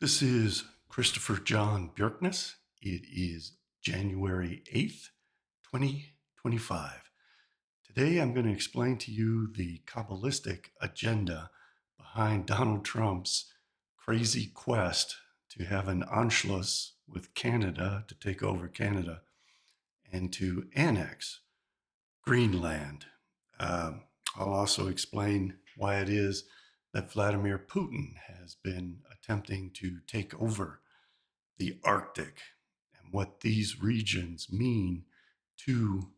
This is Christopher John Björkness. It is January 8th, 2025. Today I'm going to explain to you the cabalistic agenda behind Donald Trump's crazy quest to have an Anschluss with Canada, to take over Canada, and to annex Greenland. I'll also explain why it is that Vladimir Putin has been attempting to take over the Arctic and what these regions mean to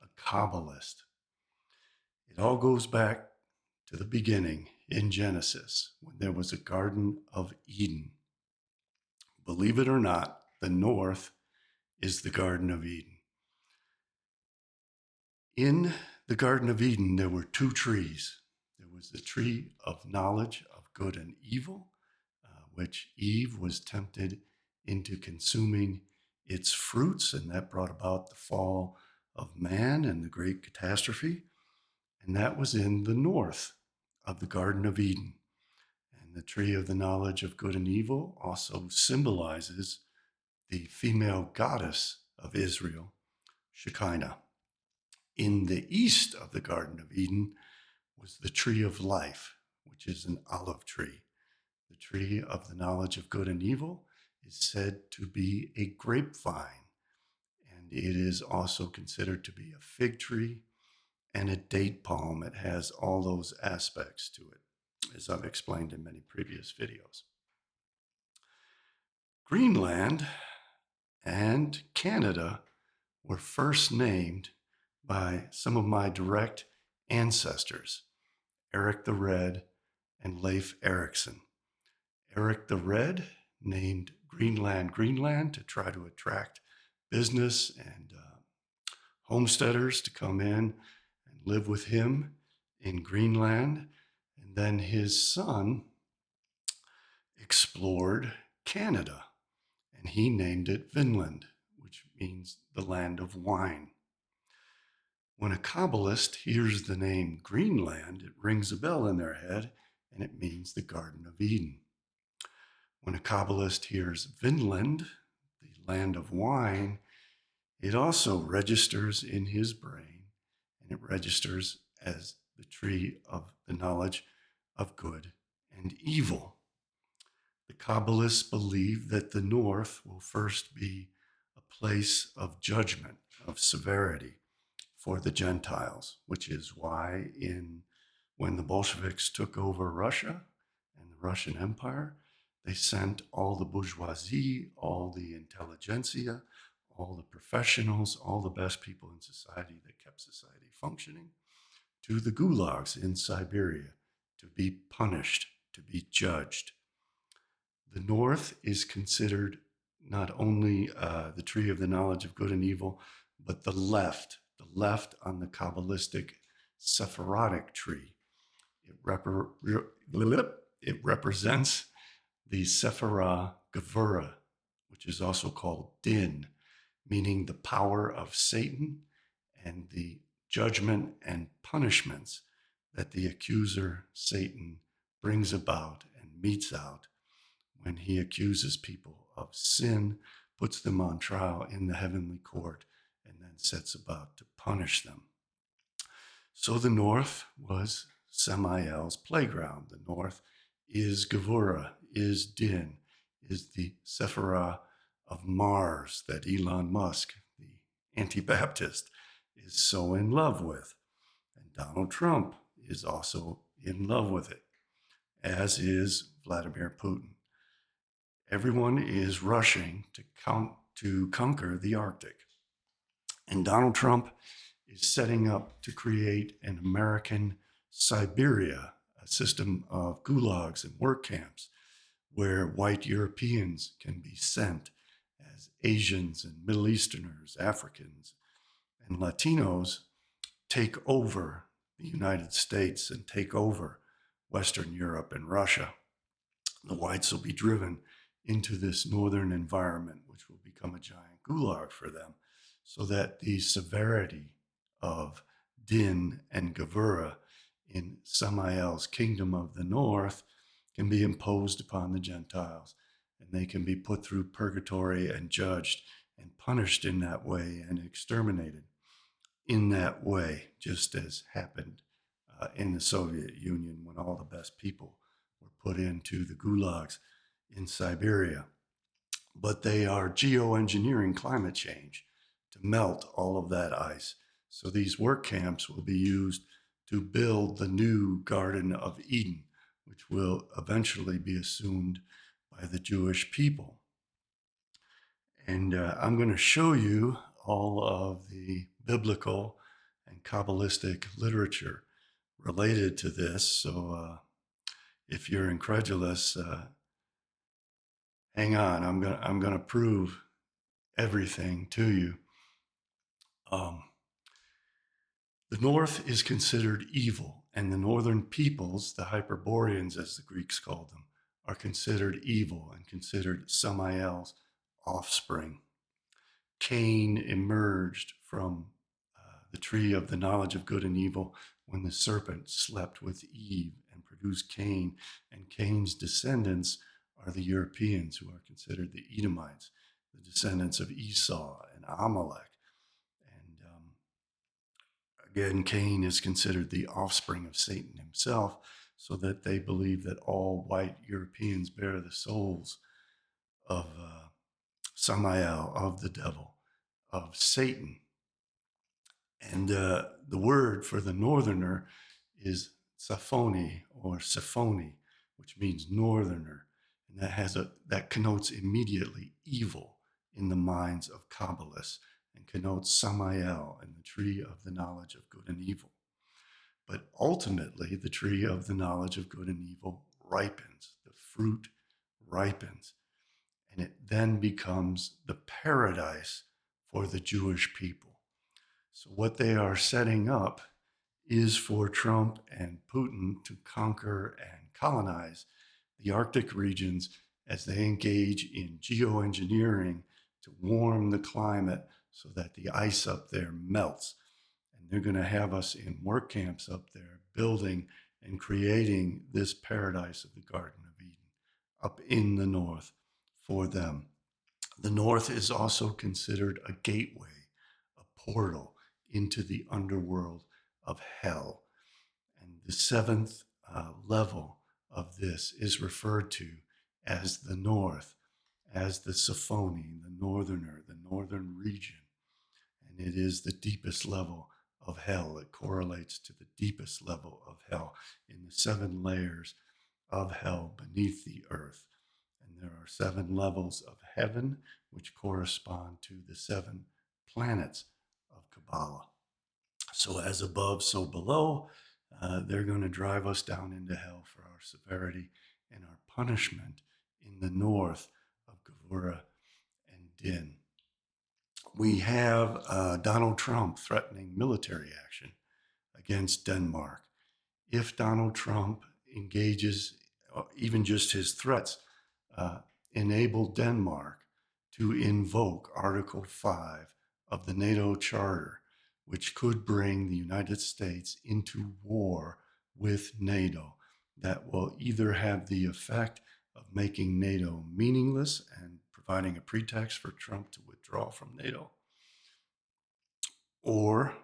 a Kabbalist. It all goes back to the beginning in Genesis when there was a Garden of Eden. Believe it or not, the north is the Garden of Eden. In the Garden of Eden, there were two trees. There was the tree of knowledge of good and evil, which Eve was tempted into consuming its fruits, and that brought about the fall of man and the great catastrophe. And that was in the north of the Garden of Eden. And the tree of the knowledge of good and evil also symbolizes the female goddess of Israel, Shekinah. In the east of the Garden of Eden was the tree of life, which is an olive tree. The tree of the knowledge of good and evil is said to be a grapevine, and it is also considered to be a fig tree and a date palm. It has all those aspects to it, as I've explained in many previous videos. Greenland and Canada were first named by some of my direct ancestors, Eric the Red and Leif Erikson. Eric the Red named Greenland Greenland to try to attract business and homesteaders to come in and live with him in Greenland. And then his son explored Canada, and he named it Vinland, which means the land of wine. When a Kabbalist hears the name Greenland, it rings a bell in their head, and it means the Garden of Eden. When a Kabbalist hears Vinland, the land of wine, it also registers in his brain, and it registers as the tree of the knowledge of good and evil. The Kabbalists believe that the north will first be a place of judgment, of severity for the Gentiles, which is why when the Bolsheviks took over Russia and the Russian Empire, they sent all the bourgeoisie, all the intelligentsia, all the professionals, all the best people in society that kept society functioning to the gulags in Siberia to be punished, to be judged. The north is considered not only the tree of the knowledge of good and evil, but the left on the Kabbalistic Sephirotic tree. It represents the Sephirah Gevurah, which is also called Din, meaning the power of Satan and the judgment and punishments that the accuser Satan brings about and metes out when he accuses people of sin, puts them on trial in the heavenly court, and then sets about to punish them. So the north was Samael's playground. The north is Gevurah, is Din, is the Sephirah of Mars that Elon Musk, the anti-Baptist, is so in love with. And Donald Trump is also in love with it, as is Vladimir Putin. Everyone is rushing to conquer the Arctic. And Donald Trump is setting up to create an American Siberia, a system of gulags and work camps where white Europeans can be sent as Asians and Middle Easterners, Africans, and Latinos take over the United States and take over Western Europe and Russia. The whites will be driven into this northern environment, which will become a giant gulag for them, so that the severity of Din and Gevurah in Samael's kingdom of the north can be imposed upon the Gentiles, and they can be put through purgatory and judged and punished in that way and exterminated in that way, just as happened in the Soviet Union when all the best people were put into the gulags in Siberia. But they are geoengineering climate change to melt all of that ice. So these work camps will be used to build the new Garden of Eden, which will eventually be assumed by the Jewish people. And I'm going to show you all of the biblical and Kabbalistic literature related to this. So if you're incredulous, hang on. I'm gonna prove everything to you. The North is considered evil, and the northern peoples, the Hyperboreans as the Greeks called them, are considered evil and considered Samael's offspring. Cain emerged from the tree of the knowledge of good and evil when the serpent slept with Eve and produced Cain, and Cain's descendants are the Europeans, who are considered the Edomites, the descendants of Esau and Amalek. Again, Cain is considered the offspring of Satan himself, so that they believe that all white Europeans bear the souls of Samael, of the devil, of Satan. And the word for the northerner is Saphoni or Sephoni, which means northerner. And that connotes immediately evil in the minds of Kabbalists, and connotes Samael and the tree of the knowledge of good and evil. But ultimately, the tree of the knowledge of good and evil ripens, the fruit ripens, and it then becomes the paradise for the Jewish people. So what they are setting up is for Trump and Putin to conquer and colonize the Arctic regions as they engage in geoengineering to warm the climate so that the ice up there melts. And they're going to have us in work camps up there building and creating this paradise of the Garden of Eden up in the north for them. The north is also considered a gateway, a portal into the underworld of hell. And the seventh level of this is referred to as the north, as the Sephoni, the northerner, the northern region. And it is the deepest level of hell. It correlates to the deepest level of hell in the 7 layers of hell beneath the earth. And there are 7 levels of heaven, which correspond to the 7 planets of Kabbalah. So as above, so below. They're going to drive us down into hell for our severity and our punishment in the north of Gevurah and Din. We have Donald Trump threatening military action against Denmark. If Donald Trump engages, even just his threats, enable Denmark to invoke Article 5 of the NATO Charter, which could bring the United States into war with NATO, that will either have the effect of making NATO meaningless and providing a pretext for Trump to withdraw from NATO, or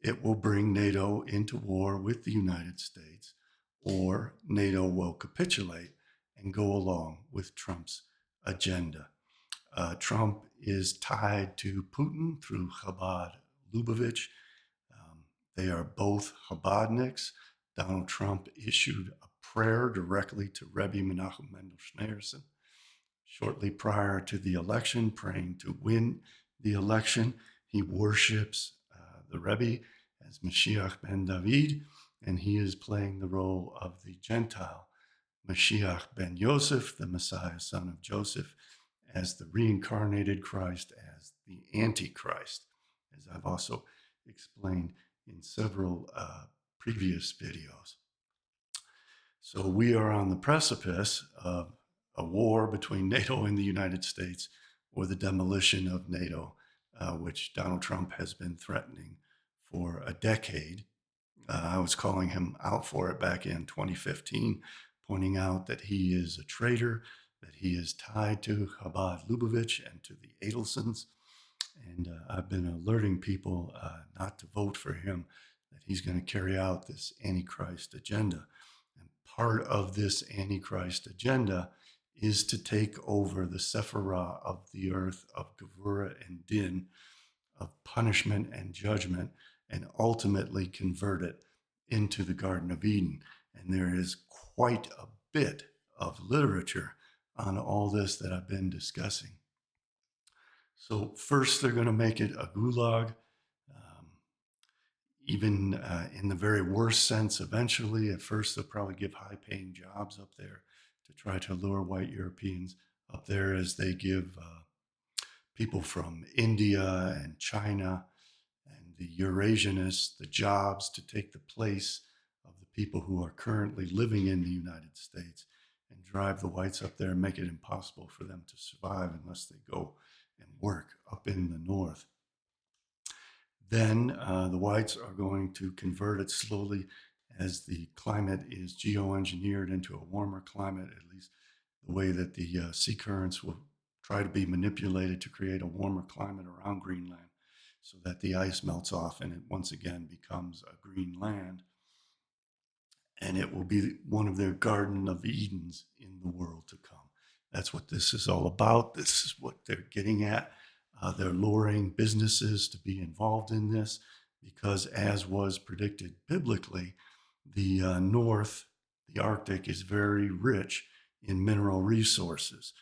it will bring NATO into war with the United States, or NATO will capitulate and go along with Trump's agenda. Trump is tied to Putin through Chabad Lubavitch. They are both Chabadniks. Donald Trump issued a prayer directly to Rebbe Menachem Mendel Schneerson shortly prior to the election, praying to win the election. He worships the Rebbe as Mashiach ben David, and he is playing the role of the Gentile Mashiach ben Yosef, the Messiah, son of Joseph, as the reincarnated Christ, as the Antichrist, as I've also explained in several previous videos. So we are on the precipice of a war between NATO and the United States, or the demolition of NATO, which Donald Trump has been threatening for a decade. I was calling him out for it back in 2015, pointing out that he is a traitor that he is tied to Chabad Lubavitch and to the Adelsons. And I've been alerting people not to vote for him, that he's going to carry out this Antichrist agenda. And part of this Antichrist agenda is to take over the Sephirah of the earth of Gevurah and Din, of punishment and judgment, and ultimately convert it into the Garden of Eden. And there is quite a bit of literature on all this that I've been discussing. So first, they're going to make it a gulag, even in the very worst sense eventually. At first, they'll probably give high-paying jobs up there to try to lure white Europeans up there, as they give people from India and China and the Eurasianists the jobs to take the place of the people who are currently living in the United States, and drive the whites up there and make it impossible for them to survive unless they go and work up in the north. Then the whites are going to convert it slowly as the climate is geoengineered into a warmer climate, at least the way that the sea currents will try to be manipulated to create a warmer climate around Greenland, so that the ice melts off and it once again becomes a green land. And it will be one of their Garden of Edens in the world to come. That's what this is all about. This is what they're getting at. They're luring businesses to be involved in this because, as was predicted biblically, the North, the Arctic, is very rich in mineral resources.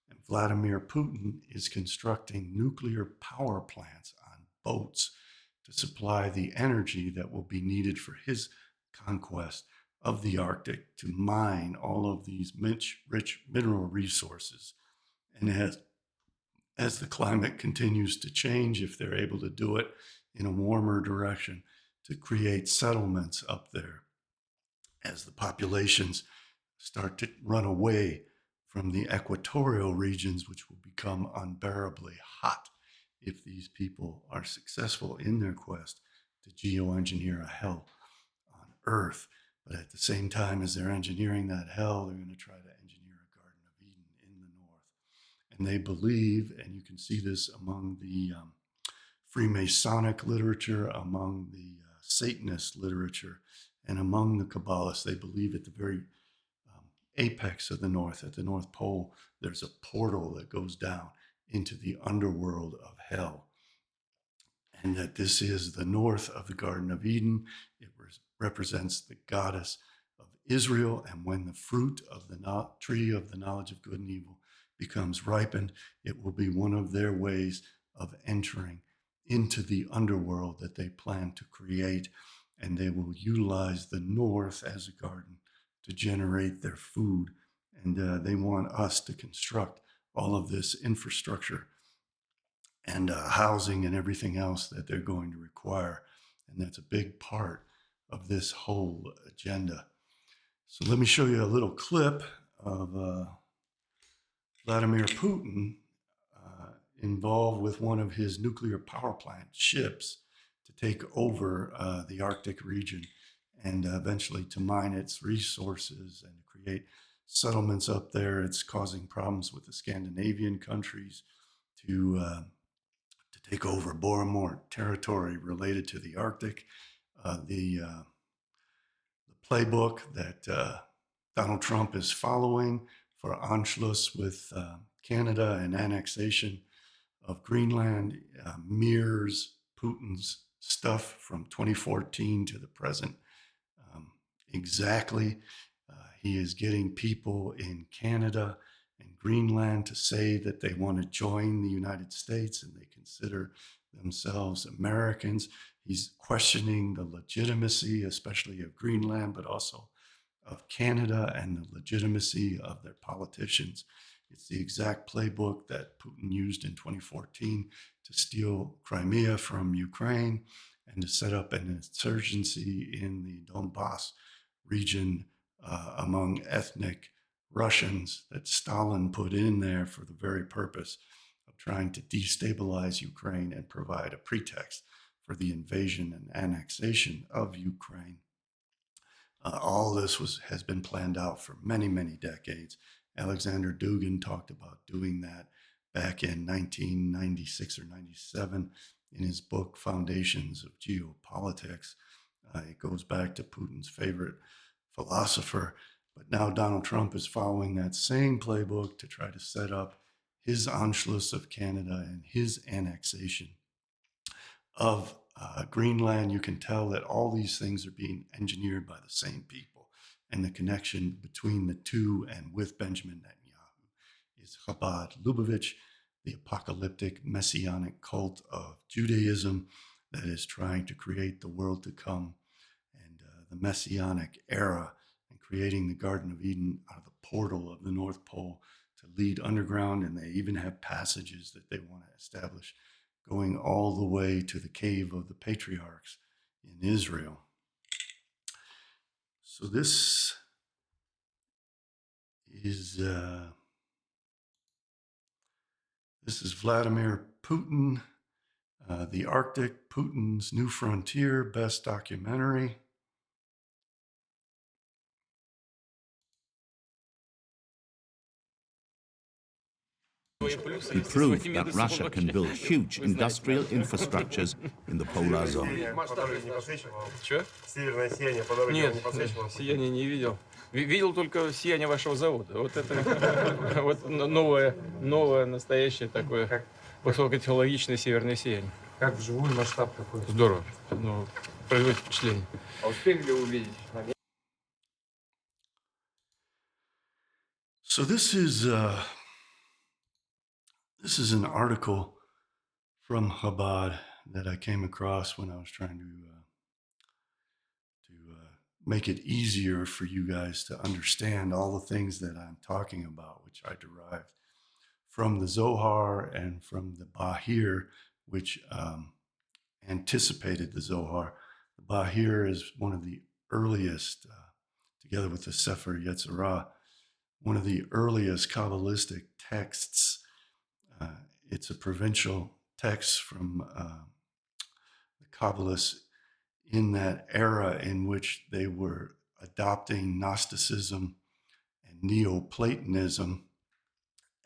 And Vladimir Putin is constructing nuclear power plants on boats to supply the energy that will be needed for his conquest of the Arctic, to mine all of these rich mineral resources. And as the climate continues to change, if they're able to do it in a warmer direction, to create settlements up there, as the populations start to run away from the equatorial regions, which will become unbearably hot if these people are successful in their quest to geoengineer a hell on Earth. But at the same time as they're engineering that hell, they're going to try to engineer a Garden of Eden in the north. And they believe, and you can see this among the Freemasonic literature, among the Satanist literature, and among the Kabbalists, they believe at the very apex of the north, at the North Pole, there's a portal that goes down into the underworld of hell. And that this is the north of the Garden of Eden. It represents the goddess of Israel. And when the fruit of the tree of the knowledge of good and evil becomes ripened, it will be one of their ways of entering into the underworld that they plan to create. And they will utilize the north as a garden to generate their food. And they want us to construct all of this infrastructure and housing and everything else that they're going to require. And that's a big part of this whole agenda. So let me show you a little clip of Vladimir Putin involved with one of his nuclear power plant ships to take over the Arctic region, and eventually to mine its resources and create settlements up there. It's causing problems with the Scandinavian countries to take over more and more territory related to the Arctic. The playbook that Donald Trump is following for Anschluss with Canada and annexation of Greenland mirrors Putin's stuff from 2014 to the present exactly. He is getting people in Canada and Greenland to say that they want to join the United States and they consider themselves Americans. He's questioning the legitimacy, especially of Greenland, but also of Canada, and the legitimacy of their politicians. It's the exact playbook that Putin used in 2014 to steal Crimea from Ukraine and to set up an insurgency in the Donbass region among ethnic Russians that Stalin put in there for the very purpose of trying to destabilize Ukraine and provide a pretext for the invasion and annexation of Ukraine. All this has been planned out for many, many decades, Alexander Dugin talked about doing that back in 1996 or 97 in his book, Foundations of Geopolitics. It goes back to Putin's favorite philosopher. But now Donald Trump is following that same playbook to try to set up his Anschluss of Canada and his annexation of Greenland. You can tell that all these things are being engineered by the same people. And the connection between the two and with Benjamin Netanyahu is Chabad Lubavitch, the apocalyptic messianic cult of Judaism that is trying to create the world to come and the messianic era and creating the Garden of Eden out of the portal of the North Pole to lead underground. And they even have passages that they want to establish going all the way to the cave of the patriarchs in Israel. So this is Vladimir Putin, The Arctic, Putin's New Frontier, Best Documentary. He proved that Russia can build huge industrial infrastructures in the polar zone. Нет, сияние не видел. Видел только сияние вашего завода. Вот это вот новое, настоящее такое высокотехнологичное северное сияние. Как вживую масштаб какой? Здорово. Ну, производит впечатление. А успели ли увидеть? So this is an article from Chabad that I came across when I was trying to make it easier for you guys to understand all the things that I'm talking about, which I derived from the Zohar and from the Bahir, which anticipated the Zohar. The Bahir is one of the earliest, together with the Sefer Yetzirah, one of the earliest Kabbalistic texts. It's a provincial text from the Kabbalists in that era in which they were adopting Gnosticism and Neoplatonism,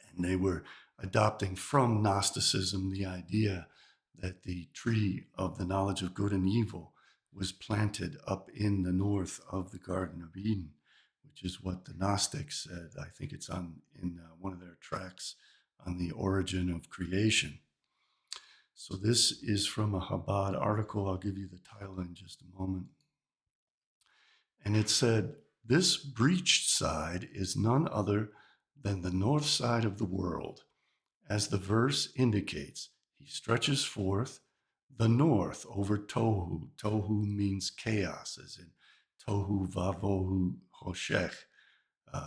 and they were adopting from Gnosticism the idea that the tree of the knowledge of good and evil was planted up in the north of the Garden of Eden, which is what the Gnostics said. I think it's in one of their tracts on the origin of creation. So this is from a Chabad article. I'll give you the title in just a moment. And it said, "This breached side is none other than the north side of the world. As the verse indicates, he stretches forth the north over Tohu." Tohu means chaos, as in Tohu Vavohu Hoshech,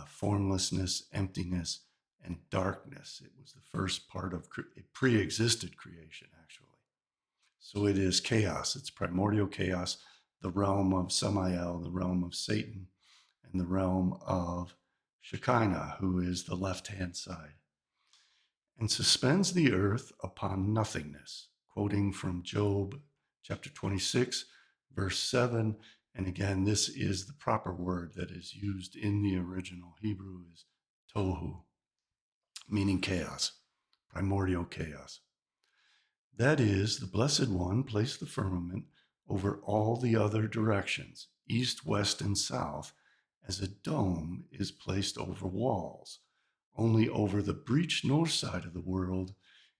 formlessness, emptiness, and darkness. It was the first part of it pre-existed creation, actually. So it is chaos. It's primordial chaos, the realm of Samael, the realm of Satan, and the realm of Shekinah, who is the left-hand side, and suspends the earth upon nothingness, quoting from Job chapter 26, verse 7. And again, this is the proper word that is used in the original Hebrew is tohu, meaning chaos, primordial chaos. That is, the Blessed One placed the firmament over all the other directions, east, west, and south, as a dome is placed over walls. Only over the breached north side of the world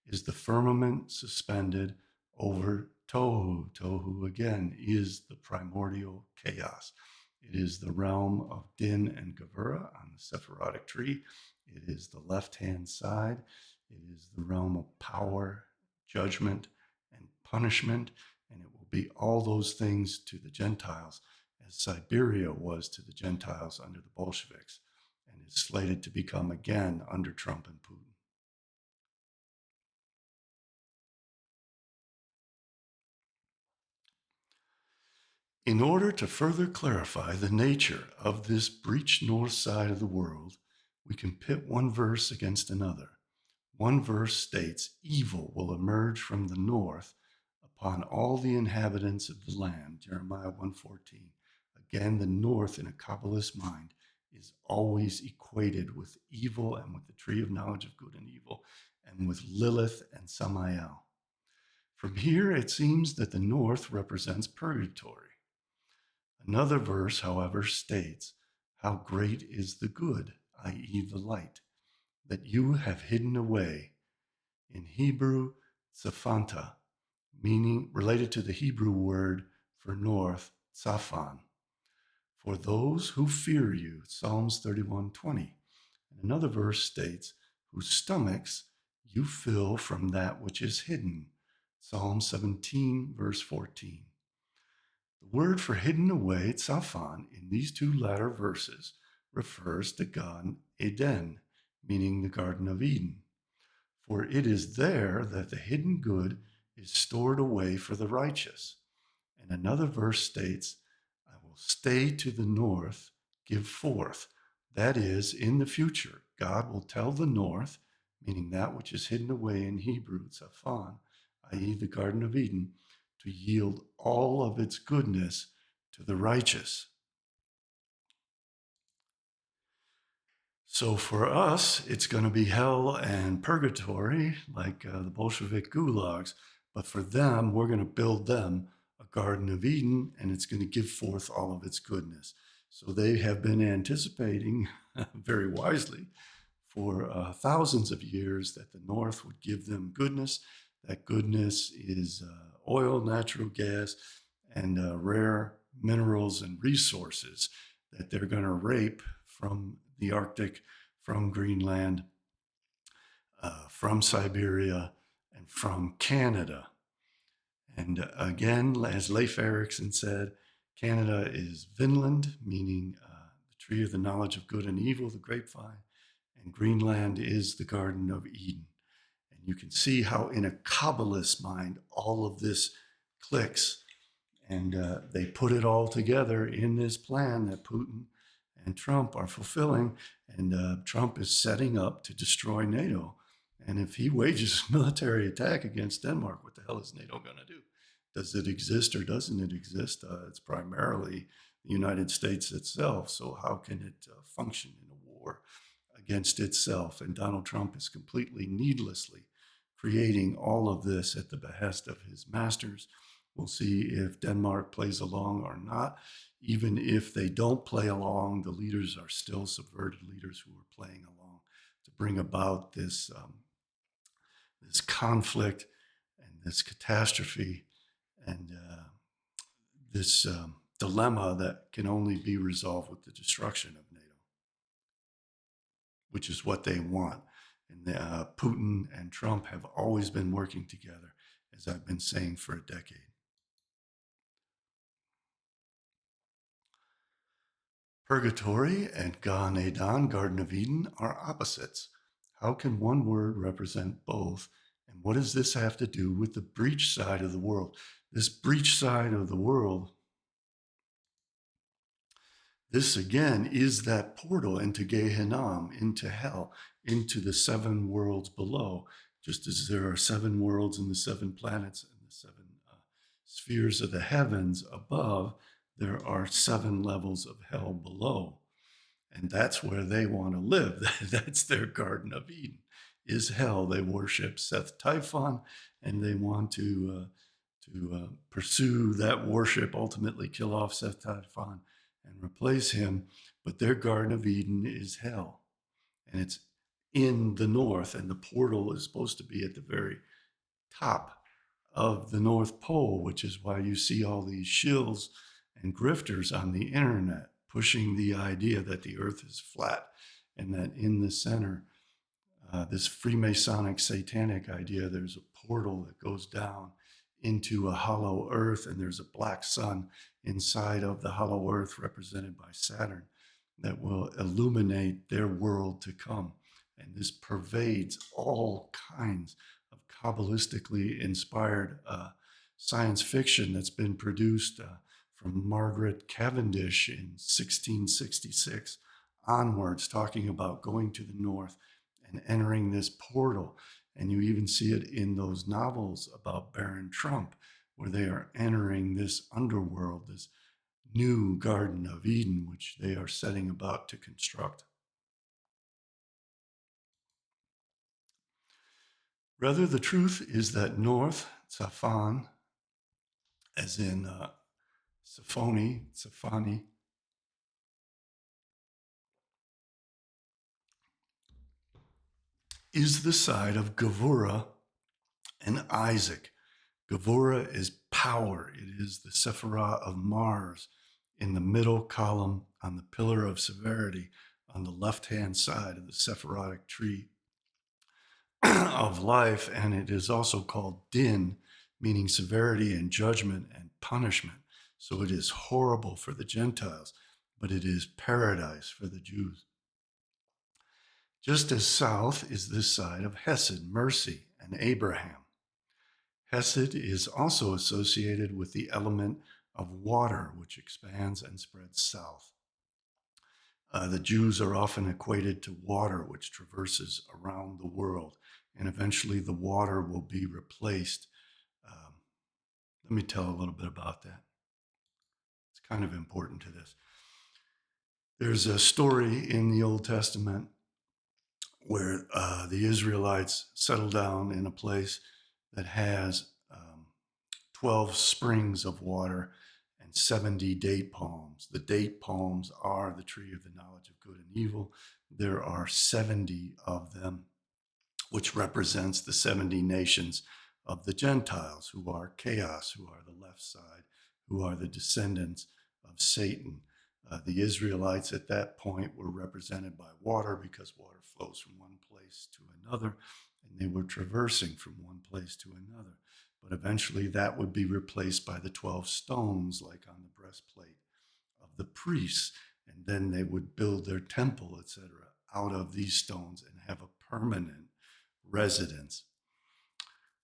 is the firmament suspended over Tohu. Tohu, again, is the primordial chaos. It is the realm of Din and Gevurah on the Sephirotic tree. It is the left-hand side. It is the realm of power, judgment, and punishment. And it will be all those things to the Gentiles, as Siberia was to the Gentiles under the Bolsheviks, and is slated to become again under Trump and Putin. In order to further clarify the nature of this breached north side of the world, we can pit one verse against another. One verse states, "Evil will emerge from the north upon all the inhabitants of the land," Jeremiah 1:14. Again, the north in a Kabbalist mind is always equated with evil and with the tree of knowledge of good and evil and with Lilith and Samael. From here, it seems that the north represents purgatory. Another verse, however, states, "How great is the good, i.e. the light, that you have hidden away." In Hebrew, Tzaphanta, meaning related to the Hebrew word for north, Tzafan. For those who fear you, Psalms 31:20. And another verse states, whose stomachs you fill from that which is hidden, Psalm 17, verse 14. The word for hidden away, Tzafan, in these two latter verses refers to Gan Eden, meaning the Garden of Eden. For it is there that the hidden good is stored away for the righteous. And another verse states, I will stay to the north, give forth. That is, in the future, God will tell the north, meaning that which is hidden away in Hebrew, Tzafan, i.e. the Garden of Eden, to yield all of its goodness to the righteous. So for us, it's going to be hell and purgatory, like the Bolshevik gulags. But for them, we're going to build them a Garden of Eden, and it's going to give forth all of its goodness. So they have been anticipating, very wisely, for thousands of years that the North would give them goodness. That goodness is oil, natural gas, and rare minerals and resources that they're going to rape from the Arctic, from Greenland, from Siberia, and from Canada. And again, as Leif Erikson said, Canada is Vinland, meaning the tree of the knowledge of good and evil, the grapevine, and Greenland is the Garden of Eden. And you can see how in a Kabbalist mind, all of this clicks, and they put it all together in this plan that Putin and Trump are fulfilling, and Trump is setting up to destroy NATO. And if he wages a military attack against Denmark, what the hell is NATO going to do? Does it exist or doesn't it exist? It's primarily the United States itself. So how can it function in a war against itself? And Donald Trump is completely needlessly creating all of this at the behest of his masters. We'll see if Denmark plays along or not. Even if they don't play along, the leaders are still subverted leaders who are playing along to bring about this this conflict and this catastrophe and this dilemma that can only be resolved with the destruction of NATO, which is what they want. And Putin and Trump have always been working together, as I've been saying for a decade. Purgatory and Gan Eden, Garden of Eden, are opposites. How can one word represent both? And what does this have to do with the breach side of the world? This breach side of the world, this again is that portal into Gehenna, into hell, into the seven worlds below, just as there are seven worlds and the seven planets and the seven spheres of the heavens above, there are seven levels of hell below. And that's where they want to live. That's their Garden of Eden, is hell. They worship Seth Typhon, and they want to pursue that worship, ultimately kill off Seth Typhon and replace him. But their Garden of Eden is hell. And it's in the north, and the portal is supposed to be at the very top of the North Pole, which is why you see all these shills and grifters on the internet pushing the idea that the earth is flat and that in the center, this Freemasonic satanic idea, there's a portal that goes down into a hollow earth, and there's a black sun inside of the hollow earth represented by Saturn that will illuminate their world to come. And this pervades all kinds of Kabbalistically inspired science fiction that's been produced from Margaret Cavendish in 1666 onwards, talking about going to the north and entering this portal. And you even see it in those novels about Baron Trump, where they are entering this underworld, this new Garden of Eden, which they are setting about to construct. Rather, the truth is that north, Tsafan, as in Tsafani, is the side of Gevurah and Isaac. Gevurah is power. It is the Sephirah of Mars in the middle column on the pillar of severity on the left-hand side of the Sephirotic tree of life. And it is also called Din, meaning severity and judgment and punishment. So it is horrible for the Gentiles, but it is paradise for the Jews. Just as south is this side of Hesed, mercy, and Abraham. Hesed is also associated with the element of water, which expands and spreads south. The Jews are often equated to water, which traverses around the world, and eventually the water will be replaced. Let me tell a little bit about that. It's kind of important to this. There's a story in the Old Testament where the Israelites settle down in a place that has 12 springs of water and 70 date palms. The date palms are the tree of the knowledge of good and evil. There are 70 of them, which represents the 70 nations of the Gentiles, who are chaos, who are the left side, who are the descendants of Satan. The Israelites at that point were represented by water because water flows from one place to another, and they were traversing from one place to another. But eventually that would be replaced by the 12 stones, like on the breastplate of the priests, and then they would build their temple, etc., out of these stones and have a permanent residence.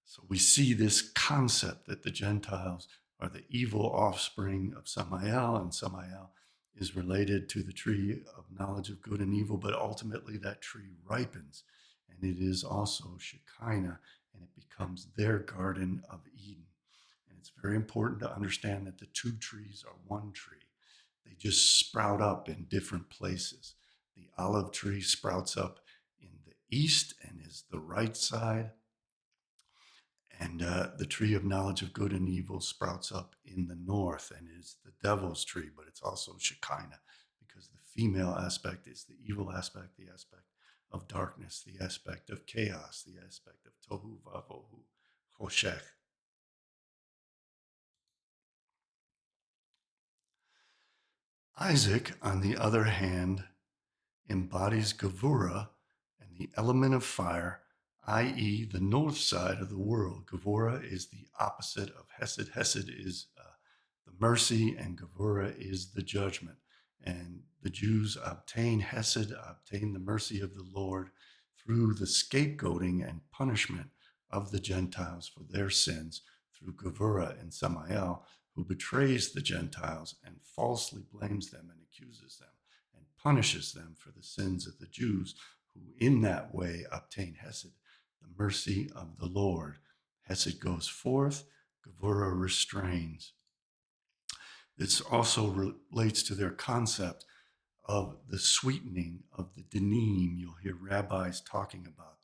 So we see this concept that the Gentiles are the evil offspring of Samael, and Samael is related to the tree of knowledge of good and evil, but ultimately that tree ripens, and it is also Shekinah, and it becomes their Garden of Eden. And it's very important to understand that the two trees are one tree. They just sprout up in different places. The olive tree sprouts up in the east and is the right side, and the tree of knowledge of good and evil sprouts up in the north and is the devil's tree, but it's also Shekinah, because the female aspect is the evil aspect, the aspect of darkness, the aspect of chaos, the aspect of tohu vavohu, choshech. Isaac, on the other hand, embodies Gevurah and the element of fire, i.e., the north side of the world. Gevurah is the opposite of Hesed. Hesed is the mercy, and Gevurah is the judgment. And the Jews obtain Hesed, obtain the mercy of the Lord through the scapegoating and punishment of the Gentiles for their sins through Gevurah and Samael, who betrays the Gentiles and falsely blames them and accuses them and punishes them for the sins of the Jews, who in that way obtain Hesed, the mercy of the Lord. Hesed goes forth, Gevurah restrains. This also relates to their concept of the sweetening of the dinim. You'll hear rabbis talking about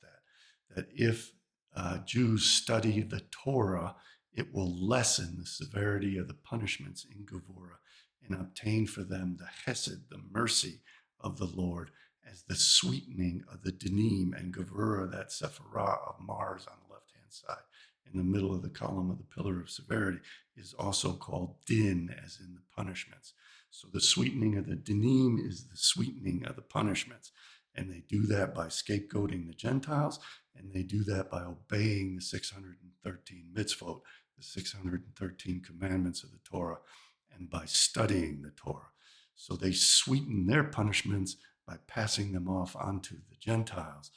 that if Jews study the Torah, it will lessen the severity of the punishments in Gevurah and obtain for them the Hesed, the mercy of the Lord, as the sweetening of the dinim, and Gevurah, that Sephirah of Mars on the left-hand side, in the middle of the column of the pillar of severity, is also called din, as in the punishments. So the sweetening of the dinim is the sweetening of the punishments. And they do that by scapegoating the Gentiles, and they do that by obeying the 613 mitzvot, the 613 commandments of the Torah, and by studying the Torah. So they sweeten their punishments by passing them off onto the Gentiles.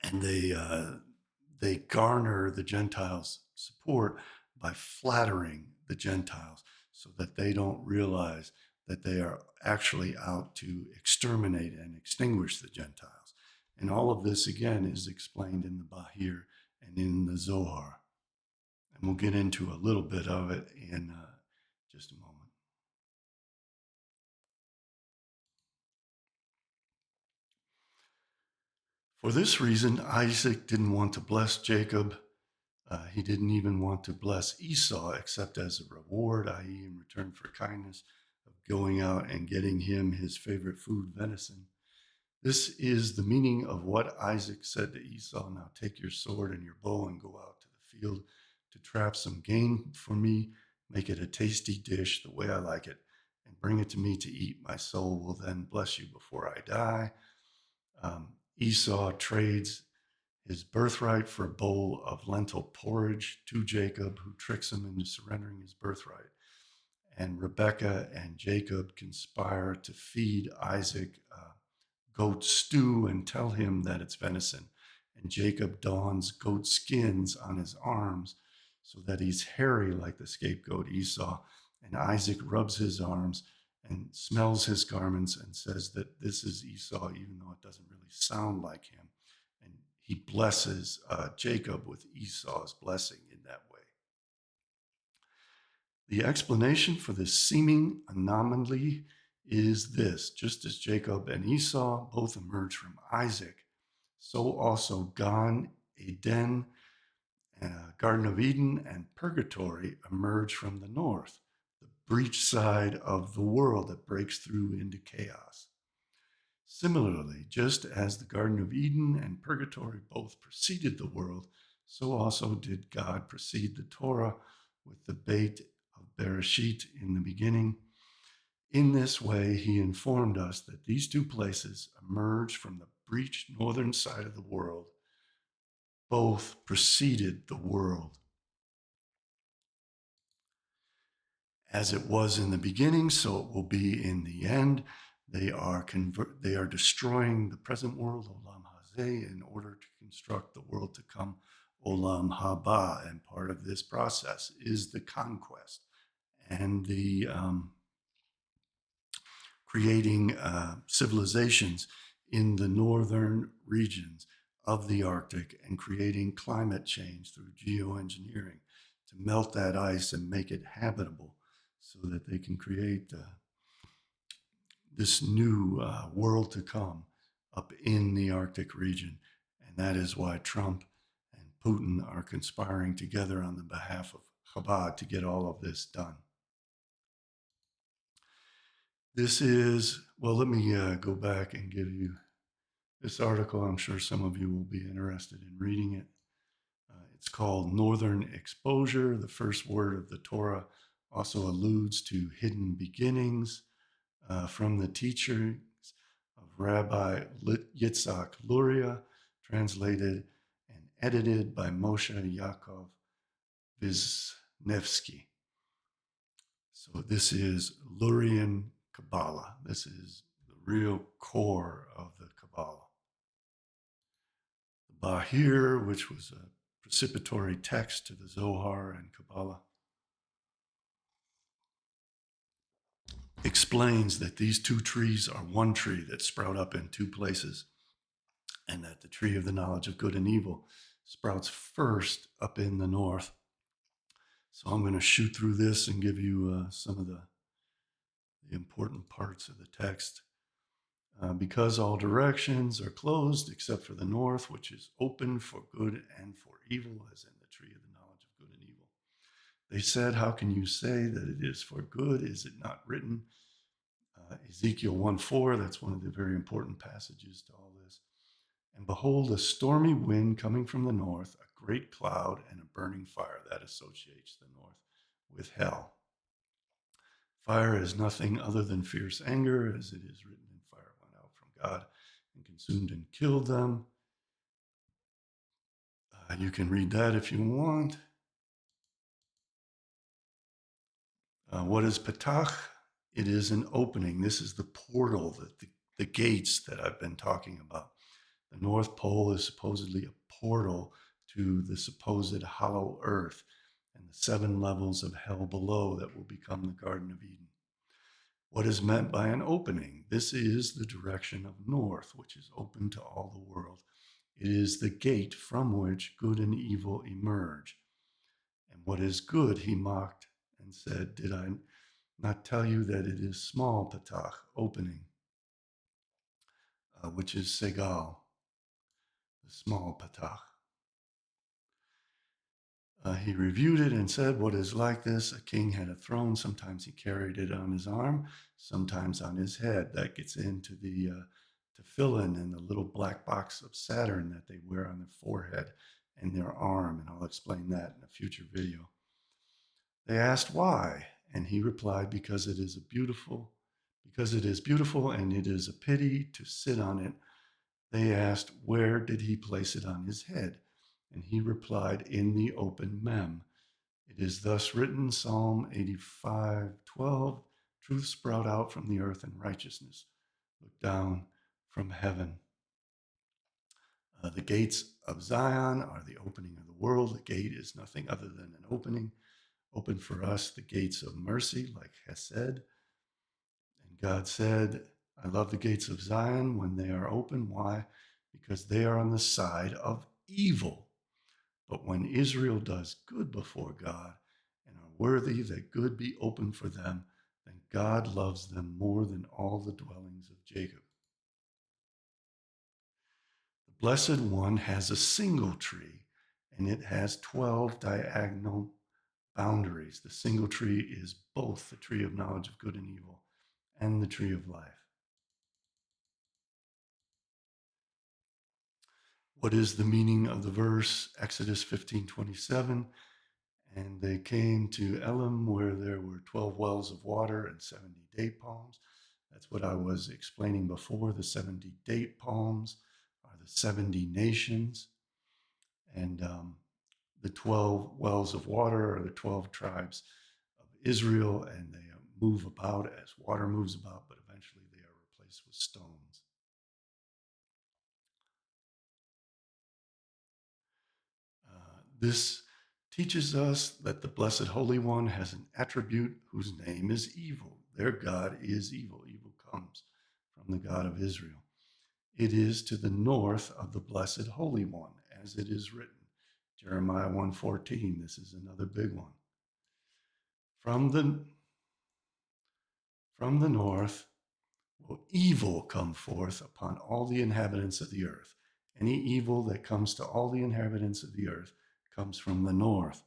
And they garner the Gentiles' support by flattering the Gentiles so that they don't realize that they are actually out to exterminate and extinguish the Gentiles. And all of this, again, is explained in the Bahir and in the Zohar. And we'll get into a little bit of it in just a moment. For this reason, Isaac didn't want to bless Jacob. He didn't even want to bless Esau except as a reward, i.e., in return for kindness of going out and getting him his favorite food, venison. This is the meaning of what Isaac said to Esau. Now take your sword and your bow and go out to the field to trap some game for me. Make it a tasty dish the way I like it and bring it to me to eat. My soul will then bless you before I die. Esau trades his birthright for a bowl of lentil porridge to Jacob, who tricks him into surrendering his birthright. And Rebekah and Jacob conspire to feed Isaac goat stew and tell him that it's venison. And Jacob dons goat skins on his arms so that he's hairy like the scapegoat Esau. And Isaac rubs his arms and smells his garments and says that this is Esau, even though it doesn't really sound like him. And he blesses Jacob with Esau's blessing in that way. The explanation for this seeming anomaly is this: just as Jacob and Esau both emerged from Isaac, so also Gan Eden, Garden of Eden, and Purgatory emerge from the north, the breach side of the world that breaks through into chaos. Similarly, just as the Garden of Eden and Purgatory both preceded the world, so also did God precede the Torah with the Beit of Bereshit in the beginning. In this way, he informed us that these two places emerged from the breached northern side of the world. Both preceded the world. As it was in the beginning, so it will be in the end. They are destroying the present world, Olam Hazeh, in order to construct the world to come, Olam Haba. And part of this process is the conquest and the creating civilizations in the northern regions of the Arctic and creating climate change through geoengineering to melt that ice and make it habitable so that they can create this new world to come up in the Arctic region. And that is why Trump and Putin are conspiring together on the behalf of Chabad to get all of this done. This is, well, let me go back and give you this article. I'm sure some of you will be interested in reading it. It's called Northern Exposure. The first word of the Torah also alludes to hidden beginnings from the teachings of Rabbi Yitzhak Luria, translated and edited by Moshe Yaakov Wisniewski. So this is Lurian Kabbalah. This is the real core of the Kabbalah. The Bahir, which was a precipitory text to the Zohar and Kabbalah, explains that these two trees are one tree that sprout up in two places, and that the tree of the knowledge of good and evil sprouts first up in the north. So I'm going to shoot through this and give you some of the important parts of the text. Because all directions are closed except for the north, which is open for good and for evil, as in the tree of the knowledge of good and evil. They said, how can you say that it is for good? Is it not written? Ezekiel 1:4, that's one of the very important passages to all this. And behold, a stormy wind coming from the north, a great cloud and a burning fire. That associates the north with hell. Fire is nothing other than fierce anger, as it is written, in fire went out from God and consumed and killed them. You can read that if you want. What is Petach? It is an opening. This is the portal, the gates that I've been talking about. The North Pole is supposedly a portal to the supposed hollow earth and the 7 levels of hell below that will become the Garden of Eden. What is meant by an opening? This is the direction of north, which is open to all the world. It is the gate from which good and evil emerge. And what is good, he mocked and said, did I not tell you that it is small, Petach, opening, which is Segal. the small patach. He reviewed it and said, what is like this? A king had a throne. Sometimes he carried it on his arm, sometimes on his head. That gets into the tefillin and the little black box of Saturn that they wear on their forehead and their arm. And I'll explain that in a future video. They asked why, and he replied, because it is beautiful and it is a pity to sit on it. They asked, where did he place it on his head? And he replied, in the open mem. It is thus written, Psalm 85:12, truth sprout out from the earth and righteousness look down from heaven. The gates of Zion are the opening of the world. The gate is nothing other than an opening. Open for us the gates of mercy, like Hesed. And God said, I love the gates of Zion when they are open. Why? Because they are on the side of evil. But when Israel does good before God and are worthy that good be open for them, then God loves them more than all the dwellings of Jacob. The Blessed One has a single tree, and it has 12 diagonal boundaries. The single tree is both the tree of knowledge of good and evil and the tree of life. What is the meaning of the verse? Exodus 15:27. And they came to Elim, where there were 12 wells of water and 70 date palms. That's what I was explaining before. The 70 date palms are the 70 nations. And the 12 wells of water are the 12 tribes of Israel, and they move about as water moves about, but eventually they are replaced with stones. This teaches us that the Blessed Holy One has an attribute whose name is evil. Their God is evil. Evil comes from the God of Israel. It is to the north of the Blessed Holy One, as it is written. Jeremiah 1:14, this is another big one. From the north will evil come forth upon all the inhabitants of the earth. Any evil that comes to all the inhabitants of the earth comes from the north.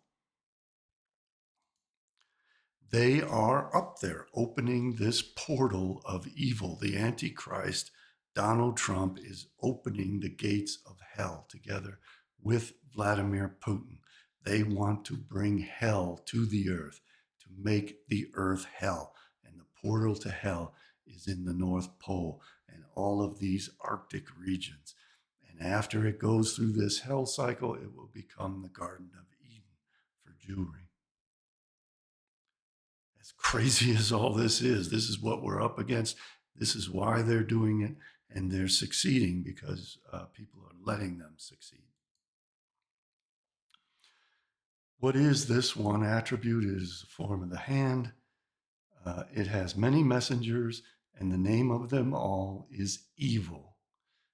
They are up there opening this portal of evil. The Antichrist, Donald Trump, is opening the gates of hell together with Vladimir Putin. They want to bring hell to the earth, to make the earth hell. And the portal to hell is in the North Pole and all of these Arctic regions. And after it goes through this hell cycle, it will become the Garden of Eden for Jewry. As crazy as all this is what we're up against. This is why they're doing it, and they're succeeding because people are letting them succeed. What is this one attribute? It is the form of the hand. It has many messengers, and the name of them all is evil.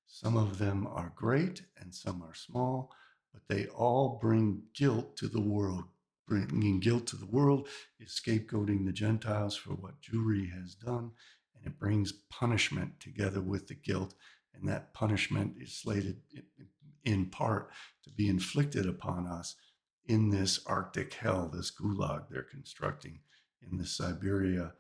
Some of them are great and some are small, but they all bring guilt to the world. Bringing guilt to the world is scapegoating the Gentiles for what Jewry has done, and it brings punishment together with the guilt, and that punishment is slated in part to be inflicted upon us in this Arctic hell, this gulag they're constructing in the Siberia,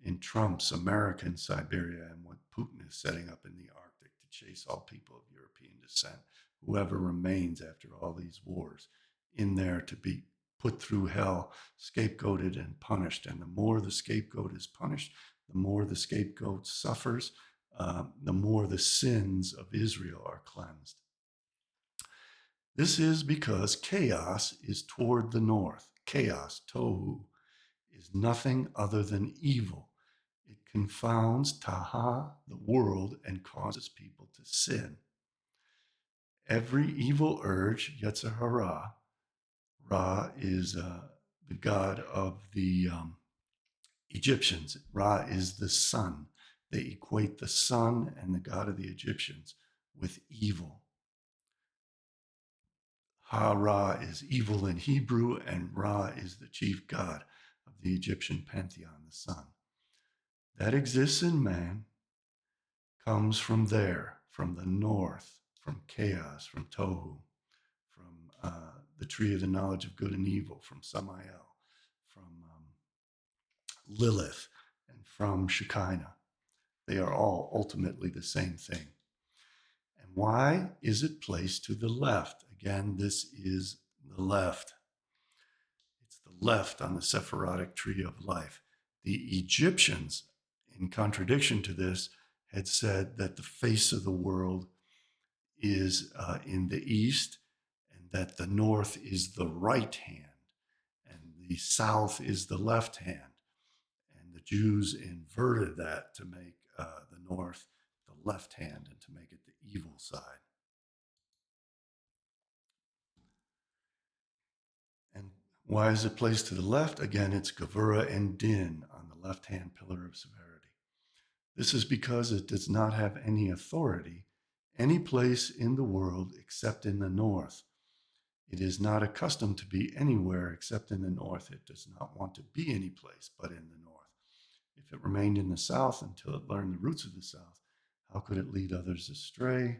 in Trump's American Siberia, and what Putin is setting up in the Arctic to chase all people of European descent, whoever remains after all these wars, in there to be put through hell, scapegoated and punished. And the more the scapegoat is punished, the more the scapegoat suffers, the more the sins of Israel are cleansed. This is because chaos is toward the north. Chaos, tohu, is nothing other than evil. It confounds taha, the world, and causes people to sin. Every evil urge, Yetzer hara, Ra is the god of the Egyptians. Ra is the sun. They equate the sun and the god of the Egyptians with evil. Ha-Ra is evil in Hebrew, and Ra is the chief god of the Egyptian pantheon, the sun. That exists in man, comes from there, from the north, from chaos, from Tohu, from the tree of the knowledge of good and evil, from Samael, from Lilith, and from Shekinah. They are all ultimately the same thing. And why is it placed to the left? Again, this is the left. It's the left on the Sephirotic tree of life. The Egyptians, in contradiction to this, had said that the face of the world is in the east, and that the north is the right hand, and the south is the left hand. And the Jews inverted that to make the north the left hand and to make it the evil side. And why is it placed to the left? Again, it's Gevurah and Din on the left-hand pillar of severity. This is because it does not have any authority any place in the world except in the north. It is not accustomed to be anywhere except in the north. It does not want to be any place but in the north. If it remained in the south until it learned the roots of the south, how could it lead others astray?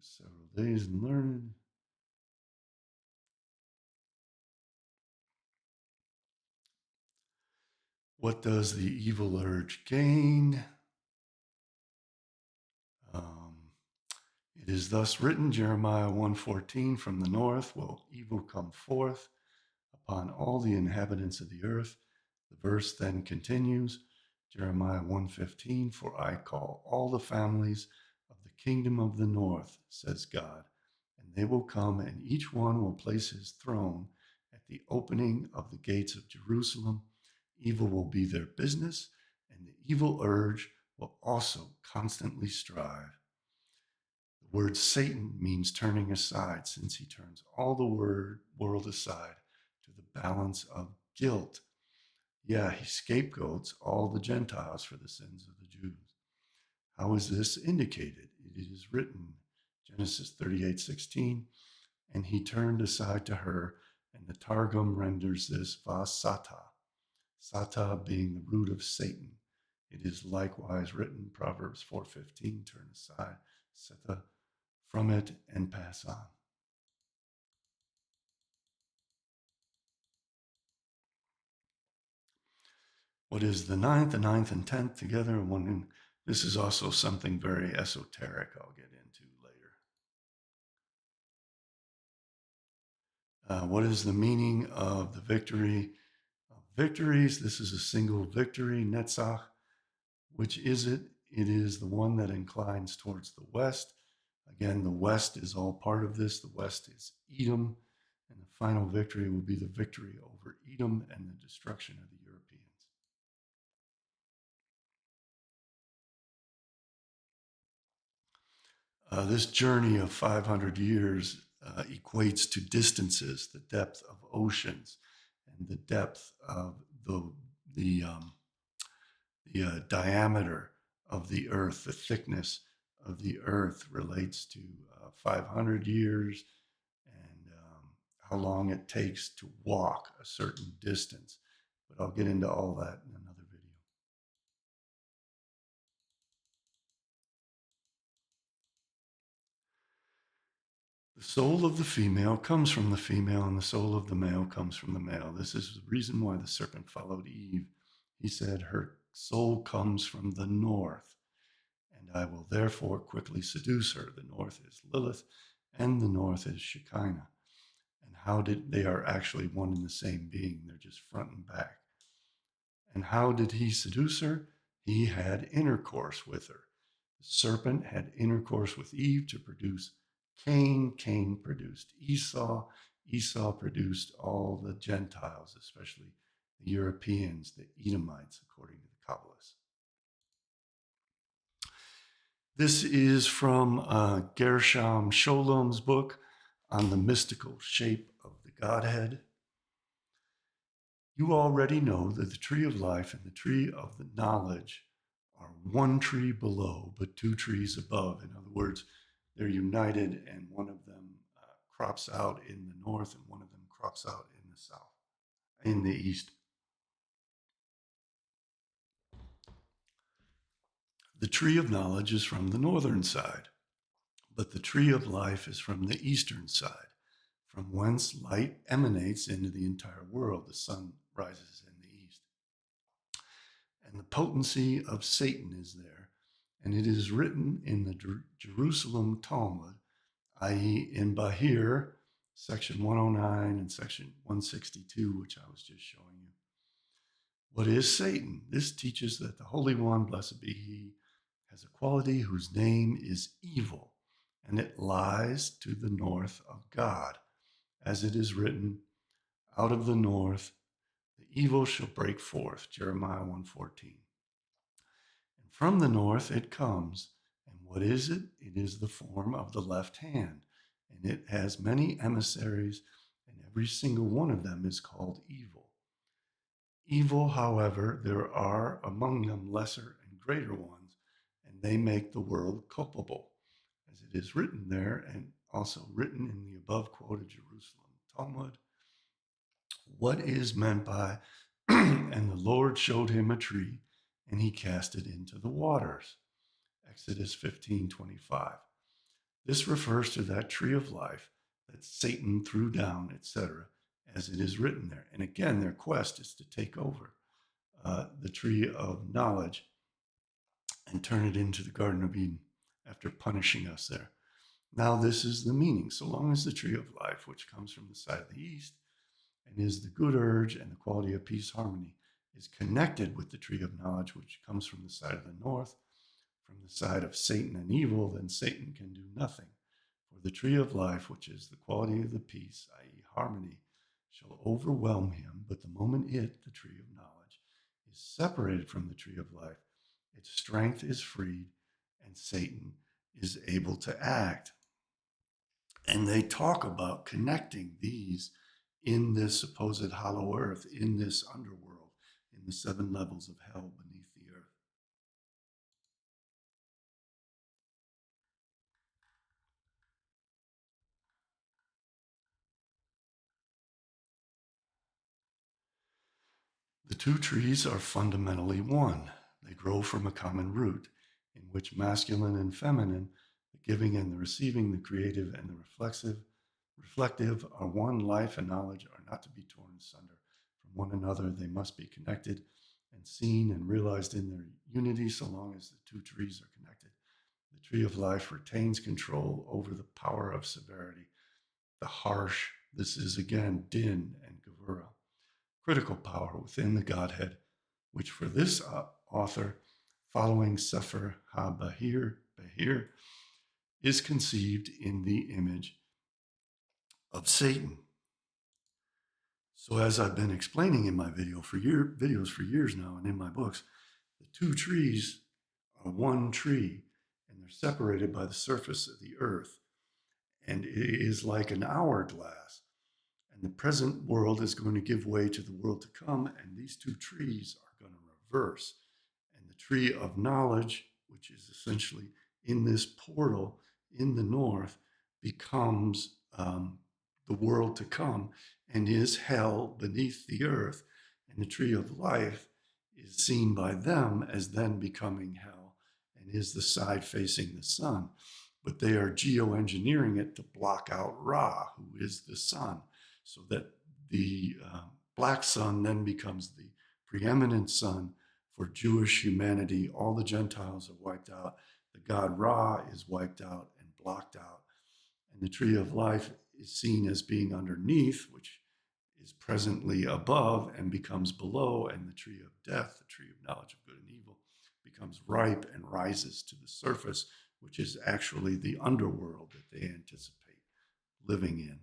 Several days in learning. What does the evil urge gain? It is thus written, Jeremiah 1:14, from the north will evil come forth upon all the inhabitants of the earth. The verse then continues, Jeremiah 1:15, for I call all the families of the kingdom of the north, says God, and they will come, and each one will place his throne at the opening of the gates of Jerusalem. Evil will be their business, and the evil urge will also constantly strive. The word Satan means turning aside, since he turns all the world aside to the balance of guilt. Yeah, he scapegoats all the Gentiles for the sins of the Jews. How is this indicated? It is written, Genesis 38:16, and he turned aside to her, and the Targum renders this vasata, sata being the root of Satan. It is likewise written, Proverbs 4:15, turn aside, seta, from it and pass on. What is the ninth? The ninth and 10th together. This is also something very esoteric I'll get into later. What is the meaning of the victory of victories? This is a single victory, Netzach. Which is it? It is the one that inclines towards the west. Again, the west is all part of this. The west is Edom, and the final victory will be the victory over Edom and the destruction of the Europeans. This journey of 500 years equates to distances, the depth of oceans, and the depth of the diameter of the earth, the thickness of the earth relates to 500 years, and how long it takes to walk a certain distance. But I'll get into all that in another video. The soul of the female comes from the female, and the soul of the male comes from the male. This is the reason why the serpent followed Eve. He said, her soul comes from the north, and I will therefore quickly seduce her. The north is Lilith, and the north is Shekinah. And how did they are actually one and the same being? They're just front and back. And how did he seduce her? He had intercourse with her. The serpent had intercourse with Eve to produce Cain. Cain produced Esau. Esau produced all the Gentiles, especially the Europeans, the Edomites, according to the Kabbalists. This is from Gershom Sholom's book on the mystical shape of the Godhead. You already know that the tree of life and the tree of the knowledge are one tree below, but two trees above. In other words, they're united, and one of them crops out in the north, and one of them crops out in the south, in the east. The tree of knowledge is from the northern side, But the tree of life is from the eastern side, from whence light emanates into the entire world. The sun rises in the east. And the potency of Satan is there. And it is written in the Jerusalem Talmud, i.e. in Bahir, section 109 and section 162, which I was just showing you. What is Satan? This teaches that the Holy One, blessed be he, has a quality whose name is evil, and it lies to the north of God. As it is written, out of the north the evil shall break forth, Jeremiah 1:14. And from the north it comes, and what is it? It is the form of the left hand, and it has many emissaries, and every single one of them is called evil. Evil, however, there are among them lesser and greater ones, and they make the world culpable, as it is written there, and also written in the above quoted Jerusalem Talmud. What is meant by, and the Lord showed him a tree, and he cast it into the waters, Exodus 15:25. This refers to that tree of life that Satan threw down, etc., as it is written there. And again, their quest is to take over the tree of knowledge and turn it into the Garden of Eden after punishing us there. Now, this is the meaning. So long as the tree of life, which comes from the side of the east and is the good urge and the quality of peace, harmony, is connected with the tree of knowledge, which comes from the side of the north, from the side of Satan and evil, then Satan can do nothing. For the tree of life, which is the quality of the peace, i.e. harmony, shall overwhelm him. But the moment it, the tree of knowledge, is separated from the tree of life, its strength is freed, and Satan is able to act. And they talk about connecting these in this supposed hollow earth, in this underworld, in the 7 levels of hell beneath the earth. The two trees are fundamentally one. They grow from a common root, in which masculine and feminine, the giving and the receiving, the creative and the reflective are one. Life and knowledge are not to be torn asunder from one another. They must be connected and seen and realized in their unity so long as the two trees are connected. The tree of life retains control over the power of severity, the harsh, this is again din and gevura, critical power within the Godhead, which for this author, following Sefer HaBahir, is conceived in the image of Satan. So as I've been explaining in my videos for years now and in my books, the two trees are one tree, and they're separated by the surface of the earth. And it is like an hourglass. And the present world is going to give way to the world to come, and these two trees are going to reverse. And the tree of knowledge, which is essentially in this portal in the north, becomes the world to come and is hell beneath the earth. And the tree of life is seen by them as then becoming hell and is the side facing the sun. But they are geoengineering it to block out Ra, who is the sun, so that the black sun then becomes the preeminent sun for Jewish humanity. All the Gentiles are wiped out. The god Ra is wiped out and blocked out. And the tree of life is seen as being underneath, which is presently above and becomes below. And the tree of death, the tree of knowledge of good and evil, becomes ripe and rises to the surface, which is actually the underworld that they anticipate living in.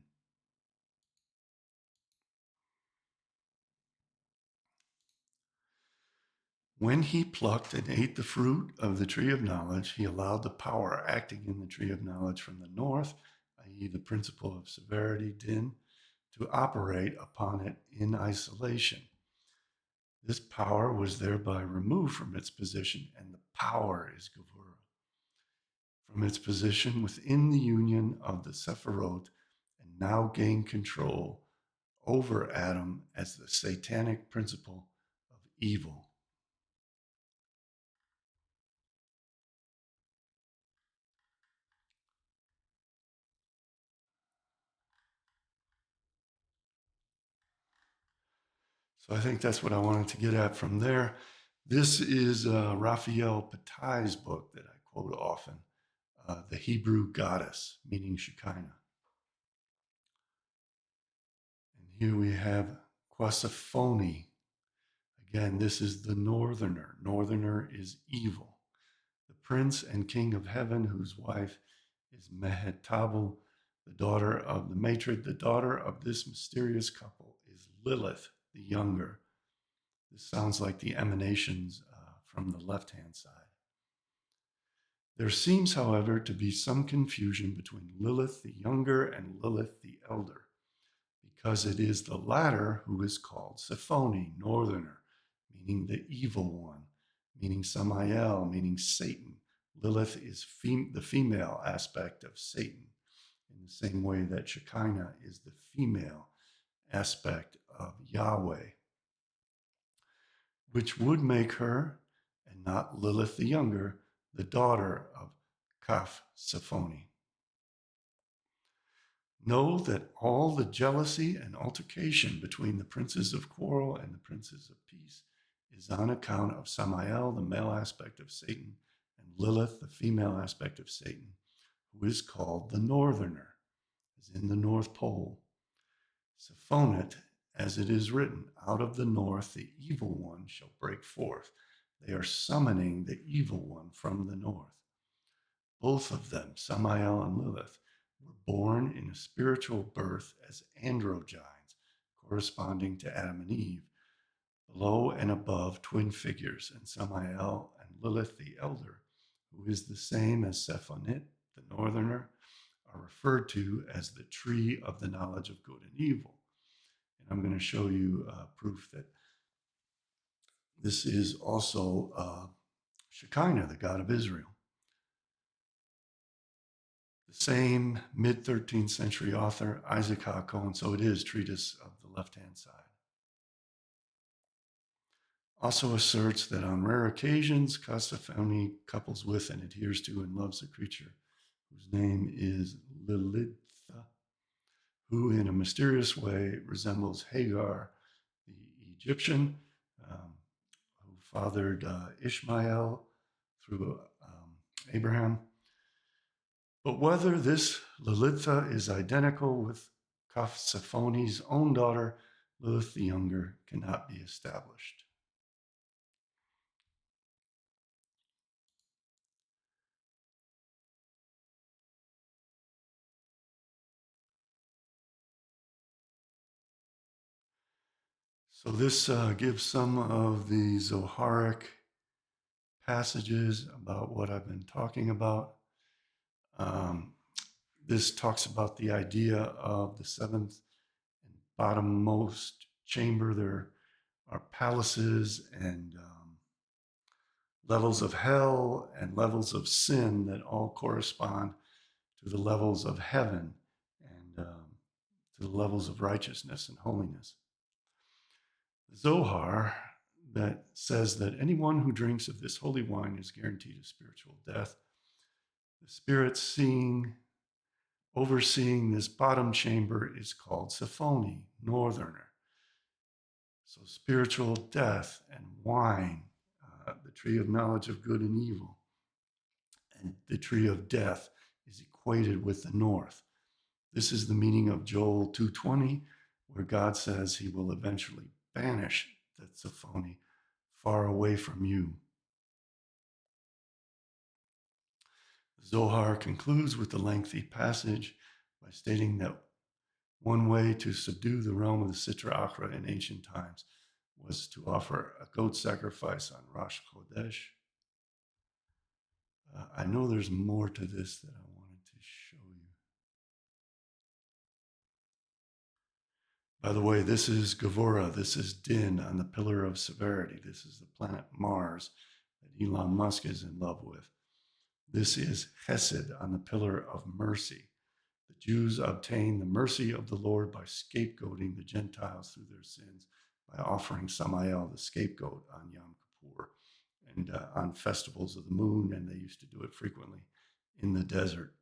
When he plucked and ate the fruit of the tree of knowledge, he allowed the power acting in the tree of knowledge from the north, i.e. the principle of severity, din, to operate upon it in isolation. This power was thereby removed from its position, and the power is gevura, from its position within the union of the Sephirot, and now gained control over Adam as the satanic principle of evil. So I think that's what I wanted to get at from there. This is Raphael Patai's book that I quote often, The Hebrew Goddess, meaning Shekinah. And here we have Quasiphone. Again, this is the northerner. Northerner is evil. The prince and king of heaven, whose wife is Mehetabel, the daughter of the matron. The daughter of this mysterious couple is Lilith, the younger. This sounds like the emanations from the left-hand side. There seems, however, to be some confusion between Lilith the younger and Lilith the elder, because it is the latter who is called Sephone, northerner, meaning the evil one, meaning Samael, meaning Satan. Lilith is the female aspect of Satan, in the same way that Shekinah is the female aspect of Yahweh, which would make her, and not Lilith the younger, the daughter of Kaf Sephone. Know that all the jealousy and altercation between the princes of quarrel and the princes of peace is on account of Samael, the male aspect of Satan, and Lilith, the female aspect of Satan, who is called the northerner, as in the North Pole. Sephonet, as it is written, out of the north the evil one shall break forth. They are summoning the evil one from the north. Both of them, Samael and Lilith, were born in a spiritual birth as androgynes, corresponding to Adam and Eve, below and above twin figures, and Samael and Lilith the elder, who is the same as Sephonet, the northerner, are referred to as the tree of the knowledge of good and evil. And I'm going to show you proof that this is also Shekinah, the God of Israel. The same mid-13th century author, Isaac HaCohen, so it is, treatise of the left-hand side, also asserts that on rare occasions, Quasiphone couples with and adheres to and loves a creature whose name is Lilitha, who in a mysterious way resembles Hagar, the Egyptian, who fathered Ishmael through Abraham. But whether this Lilitha is identical with Quasiphone's own daughter, Lilith the younger, cannot be established. So this gives some of the Zoharic passages about what I've been talking about. This talks about the idea of the seventh and bottommost chamber. There are palaces and levels of hell and levels of sin that all correspond to the levels of heaven and to the levels of righteousness and holiness. The Zohar that says that anyone who drinks of this holy wine is guaranteed a spiritual death. The spirit overseeing this bottom chamber is called Sephone, northerner. So spiritual death and wine, the tree of knowledge of good and evil, and the tree of death is equated with the north. This is the meaning of Joel 2:20, where God says he will eventually banish the Sephone far away from you. Zohar concludes with the lengthy passage by stating that one way to subdue the realm of the Sitra Achra in ancient times was to offer a goat sacrifice on Rosh Chodesh. I know there's more to this that I wanted to show you. By the way, this is Gevurah, this is Din on the pillar of severity. This is the planet Mars that Elon Musk is in love with. This is Chesed on the pillar of mercy. The Jews obtain the mercy of the Lord by scapegoating the Gentiles through their sins by offering Samael, the scapegoat, on Yom Kippur and on festivals of the moon, and they used to do it frequently in the desert,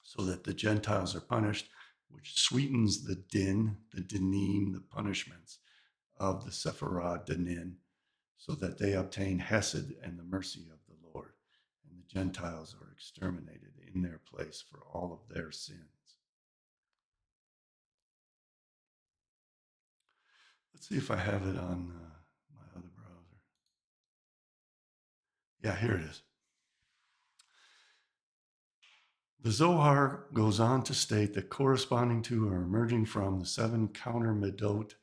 so that the Gentiles are punished, which sweetens the din, the dinim, the punishments of the Sephirah Danin, so that they obtain Hesed and the mercy of the Lord, and the Gentiles are exterminated in their place for all of their sins. Let's see if I have it on my other browser. Yeah, here it is. The Zohar goes on to state that corresponding to or emerging from the 7 counter midot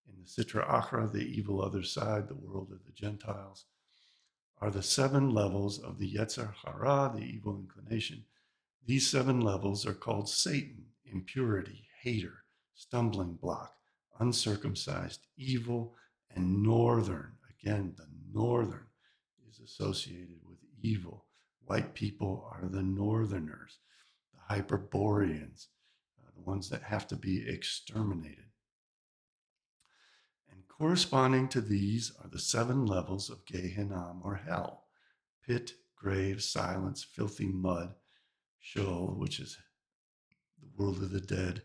in the Sitra Achra, the evil other side, the world of the Gentiles, are the 7 levels of the Yetzer Hara, the evil inclination. These 7 levels are called Satan, impurity, hater, stumbling block, uncircumcised, evil, and northern. Again, the northern is associated with evil. White people are the northerners, the Hyperboreans, the ones that have to be exterminated. And corresponding to these are the 7 levels of Gehenna or hell: pit, grave, silence, filthy mud, Sheol, which is the world of the dead,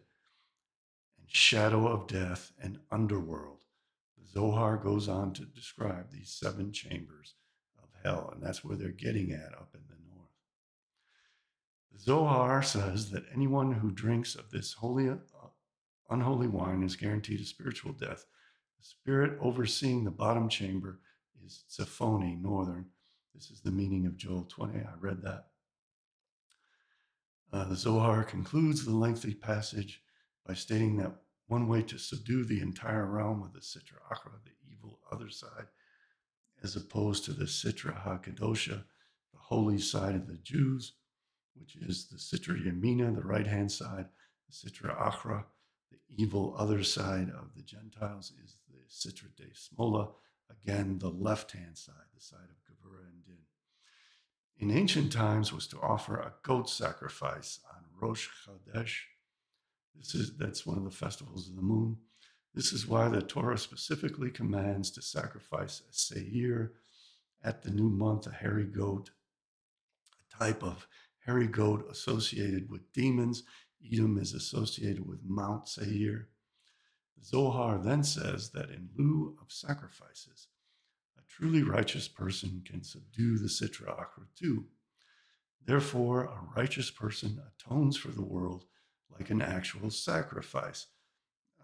and shadow of death, and underworld. The Zohar goes on to describe these 7 chambers of hell, and that's where they're getting at up in the north. The Zohar says that anyone who drinks of this unholy wine is guaranteed a spiritual death. The spirit overseeing the bottom chamber is Tzephoni, northern. This is the meaning of Joel 20. I read that. The Zohar concludes the lengthy passage by stating that one way to subdue the entire realm of the Sitra Achra, the evil other side, as opposed to the Sitra HaKadosha, the holy side of the Jews, which is the Sitra Yamina, the right-hand side, the Sitra Achra, the evil other side of the Gentiles, is the Sitra De Smola, again, the left-hand side, the side of Gevurah and Din. In ancient times was to offer a goat sacrifice on Rosh Chodesh. That's one of the festivals of the moon. This is why the Torah specifically commands to sacrifice a seir at the new month, a hairy goat, a type of hairy goat associated with demons. Edom is associated with Mount Seir. The Zohar then says that in lieu of sacrifices, a truly righteous person can subdue the Sitra Achra too. Therefore, a righteous person atones for the world like an actual sacrifice.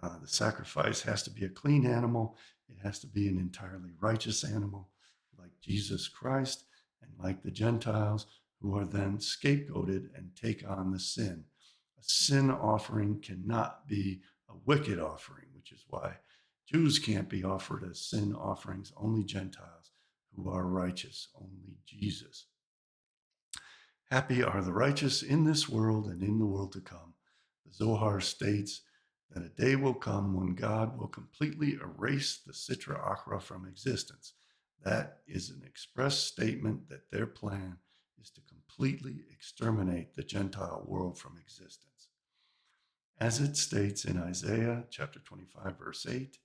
The sacrifice has to be a clean animal. It has to be an entirely righteous animal, like Jesus Christ and like the Gentiles, who are then scapegoated and take on the sin. A sin offering cannot be a wicked offering, which is why Jews can't be offered as sin offerings, only Gentiles who are righteous, only Jesus. Happy are the righteous in this world and in the world to come. The Zohar states that a day will come when God will completely erase the Sitra Achra from existence. That is an express statement that their plan is to completely exterminate the Gentile world from existence. As it states in Isaiah chapter 25, verse 8,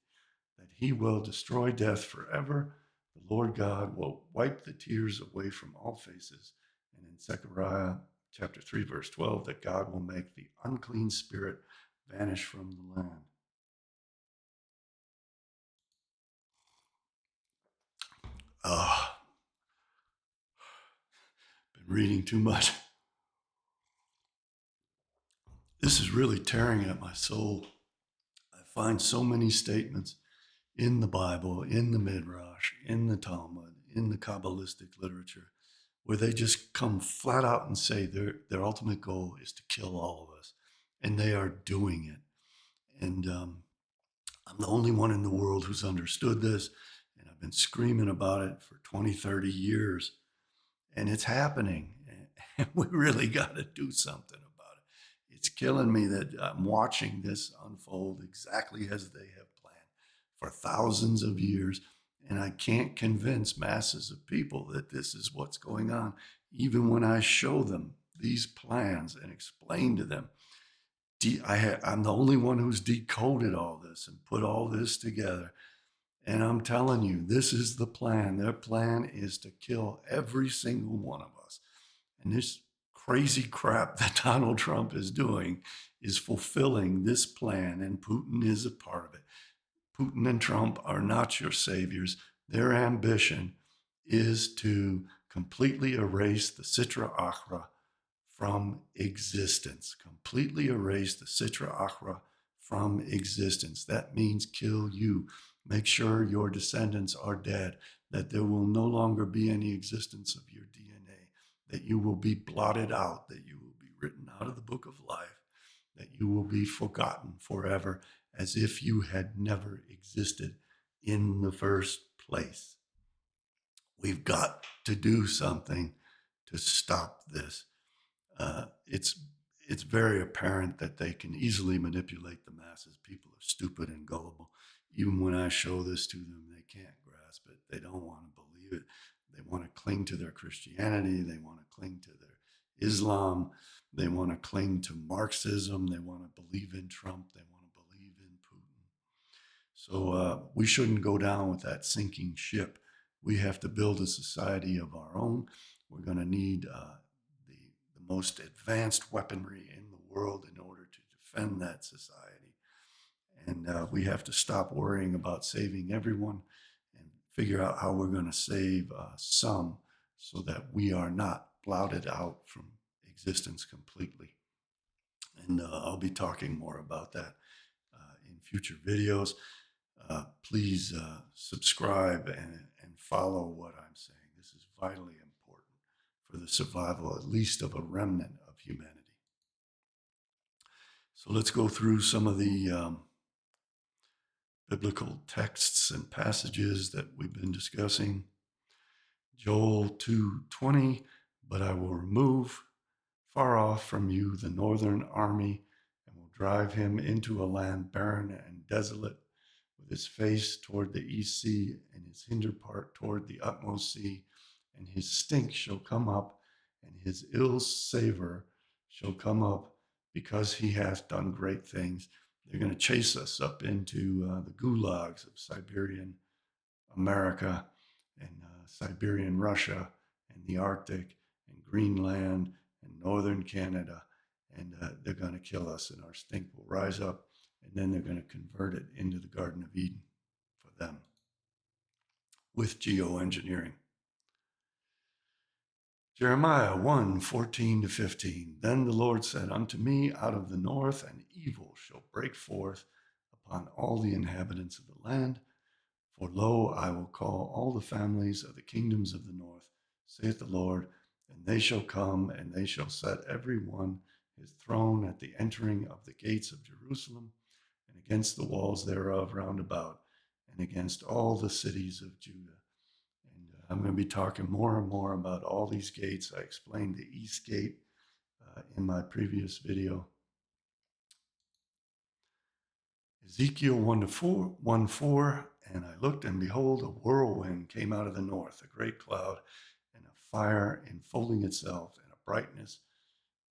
that he will destroy death forever. The Lord God will wipe the tears away from all faces. And in Zechariah chapter 3, verse 12, that God will make the unclean spirit vanish from the land. Been reading too much. This is really tearing at my soul. I find so many statements in the Bible, in the Midrash, in the Talmud, in the Kabbalistic literature, where they just come flat out and say their ultimate goal is to kill all of us. And they are doing it. And I'm the only one in the world who's understood this. And I've been screaming about it for 20, 30 years. And it's happening. And we really got to do something about it. It's killing me that I'm watching this unfold exactly as they have planned for thousands of years. And I can't convince masses of people that this is what's going on, even when I show them these plans and explain to them. I'm the only one who's decoded all this and put all this together. And I'm telling you, this is the plan. Their plan is to kill every single one of us. And this crazy crap that Donald Trump is doing is fulfilling this plan, and Putin is a part of it. Putin and Trump are not your saviors. Their ambition is to completely erase the Sitra Achra from existence. Completely erase the Sitra Achra from existence. That means kill you. Make sure your descendants are dead, that there will no longer be any existence of your DNA, that you will be blotted out, that you will be written out of the book of life, that you will be forgotten forever, as if you had never existed in the first place. We've got to do something to stop this. It's very apparent that they can easily manipulate the masses. People are stupid and gullible. Even when I show this to them, they can't grasp it. They don't want to believe it. They want to cling to their Christianity. They want to cling to their Islam. They want to cling to Marxism. They want to believe in Trump. They want to believe in Putin. So we shouldn't go down with that sinking ship. We have to build a society of our own. We're going to need the most advanced weaponry in the world in order to defend that society. And we have to stop worrying about saving everyone and figure out how we're going to save some so that we are not blotted out from existence completely. And I'll be talking more about that in future videos. Please subscribe and follow what I'm saying. This is vitally important for the survival, at least of a remnant of humanity. So let's go through some of the biblical texts and passages that we've been discussing. Joel 2:20, but I will remove far off from you the northern army and will drive him into a land barren and desolate, with his face toward the east sea and his hinder part toward the utmost sea, and his stink shall come up, and his ill savor shall come up, because he hath done great things. They're going to chase us up into the gulags of Siberian America and Siberian Russia and the Arctic and Greenland and northern Canada, and they're going to kill us, and our stink will rise up, and then they're going to convert it into the Garden of Eden for them with geoengineering. Jeremiah 1:14-15. Then the Lord said unto me, out of the north an evil shall break forth upon all the inhabitants of the land. For lo, I will call all the families of the kingdoms of the north, saith the Lord, and they shall come, and they shall set every one his throne at the entering of the gates of Jerusalem, and against the walls thereof round about, and against all the cities of Judah. I'm going to be talking more and more about all these gates. I explained the East Gate in my previous video. Ezekiel 1:4, and I looked, and behold, a whirlwind came out of the north, a great cloud, and a fire enfolding itself, and a brightness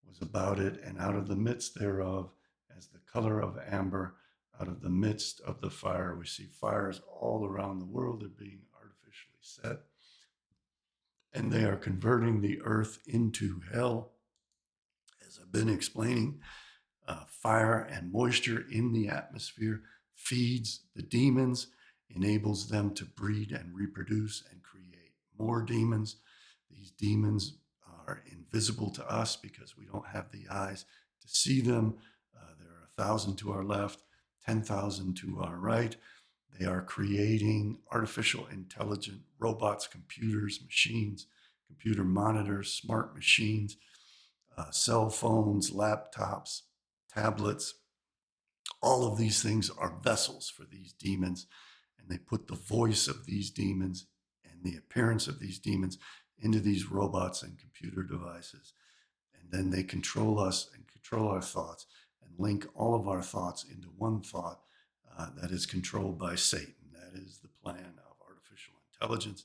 was about it, and out of the midst thereof, as the color of amber, out of the midst of the fire. We see fires all around the world. They're being artificially set. And they are converting the earth into hell. As I've been explaining, fire and moisture in the atmosphere feeds the demons, enables them to breed and reproduce and create more demons. These demons are invisible to us because we don't have the eyes to see them. There are 1,000 to our left, 10,000 to our right. They are creating artificial intelligent robots, computers, machines, computer monitors, smart machines, cell phones, laptops, tablets. All of these things are vessels for these demons, and they put the voice of these demons and the appearance of these demons into these robots and computer devices. And then they control us and control our thoughts and link all of our thoughts into one thought that is controlled by Satan. That is the plan of artificial intelligence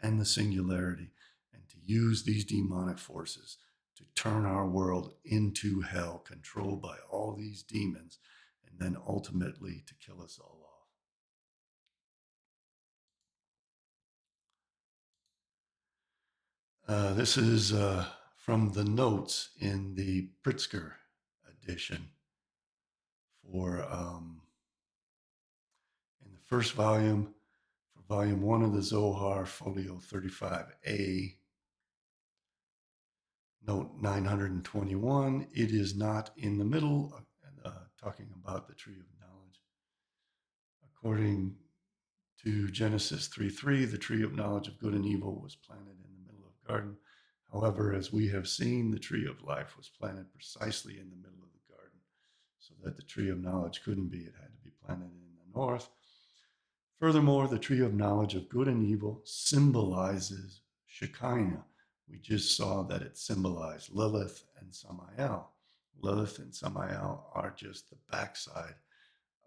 and the singularity, and to use these demonic forces to turn our world into hell, controlled by all these demons, and then ultimately to kill us all off. This is from the notes in the Pritzker edition for in first volume, for volume 1 of the Zohar, folio 35A, note 921, it is not in the middle, talking about the tree of knowledge. According to Genesis 3:3, the tree of knowledge of good and evil was planted in the middle of the garden. However, as we have seen, the tree of life was planted precisely in the middle of the garden, so that the tree of knowledge couldn't be. It had to be planted in the north. Furthermore, the tree of knowledge of good and evil symbolizes Shekinah. We just saw that it symbolized Lilith and Samael. Lilith and Samael are just the backside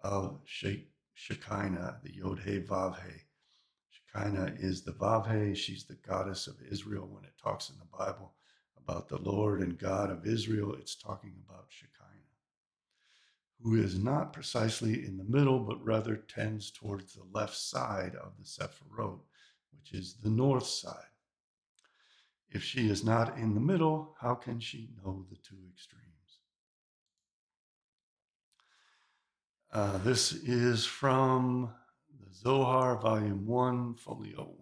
of Shekinah, the Yod-He Vav-He. Shekinah is the Vav-He. She's the goddess of Israel. When it talks in the Bible about the Lord and God of Israel, it's talking about Shekinah, who is not precisely in the middle, but rather tends towards the left side of the Sephirot, which is the north side. If she is not in the middle, how can she know the two extremes? This is from the Zohar, volume 1, folio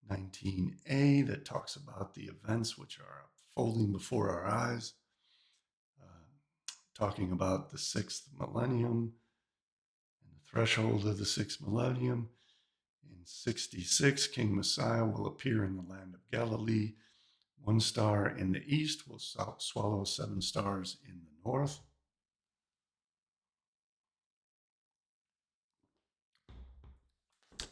119a, that talks about the events which are unfolding before our eyes, talking about the 6th millennium and the threshold of the 6th millennium. In 66, King Messiah will appear in the land of Galilee. 1 star in the east will swallow 7 stars in the north.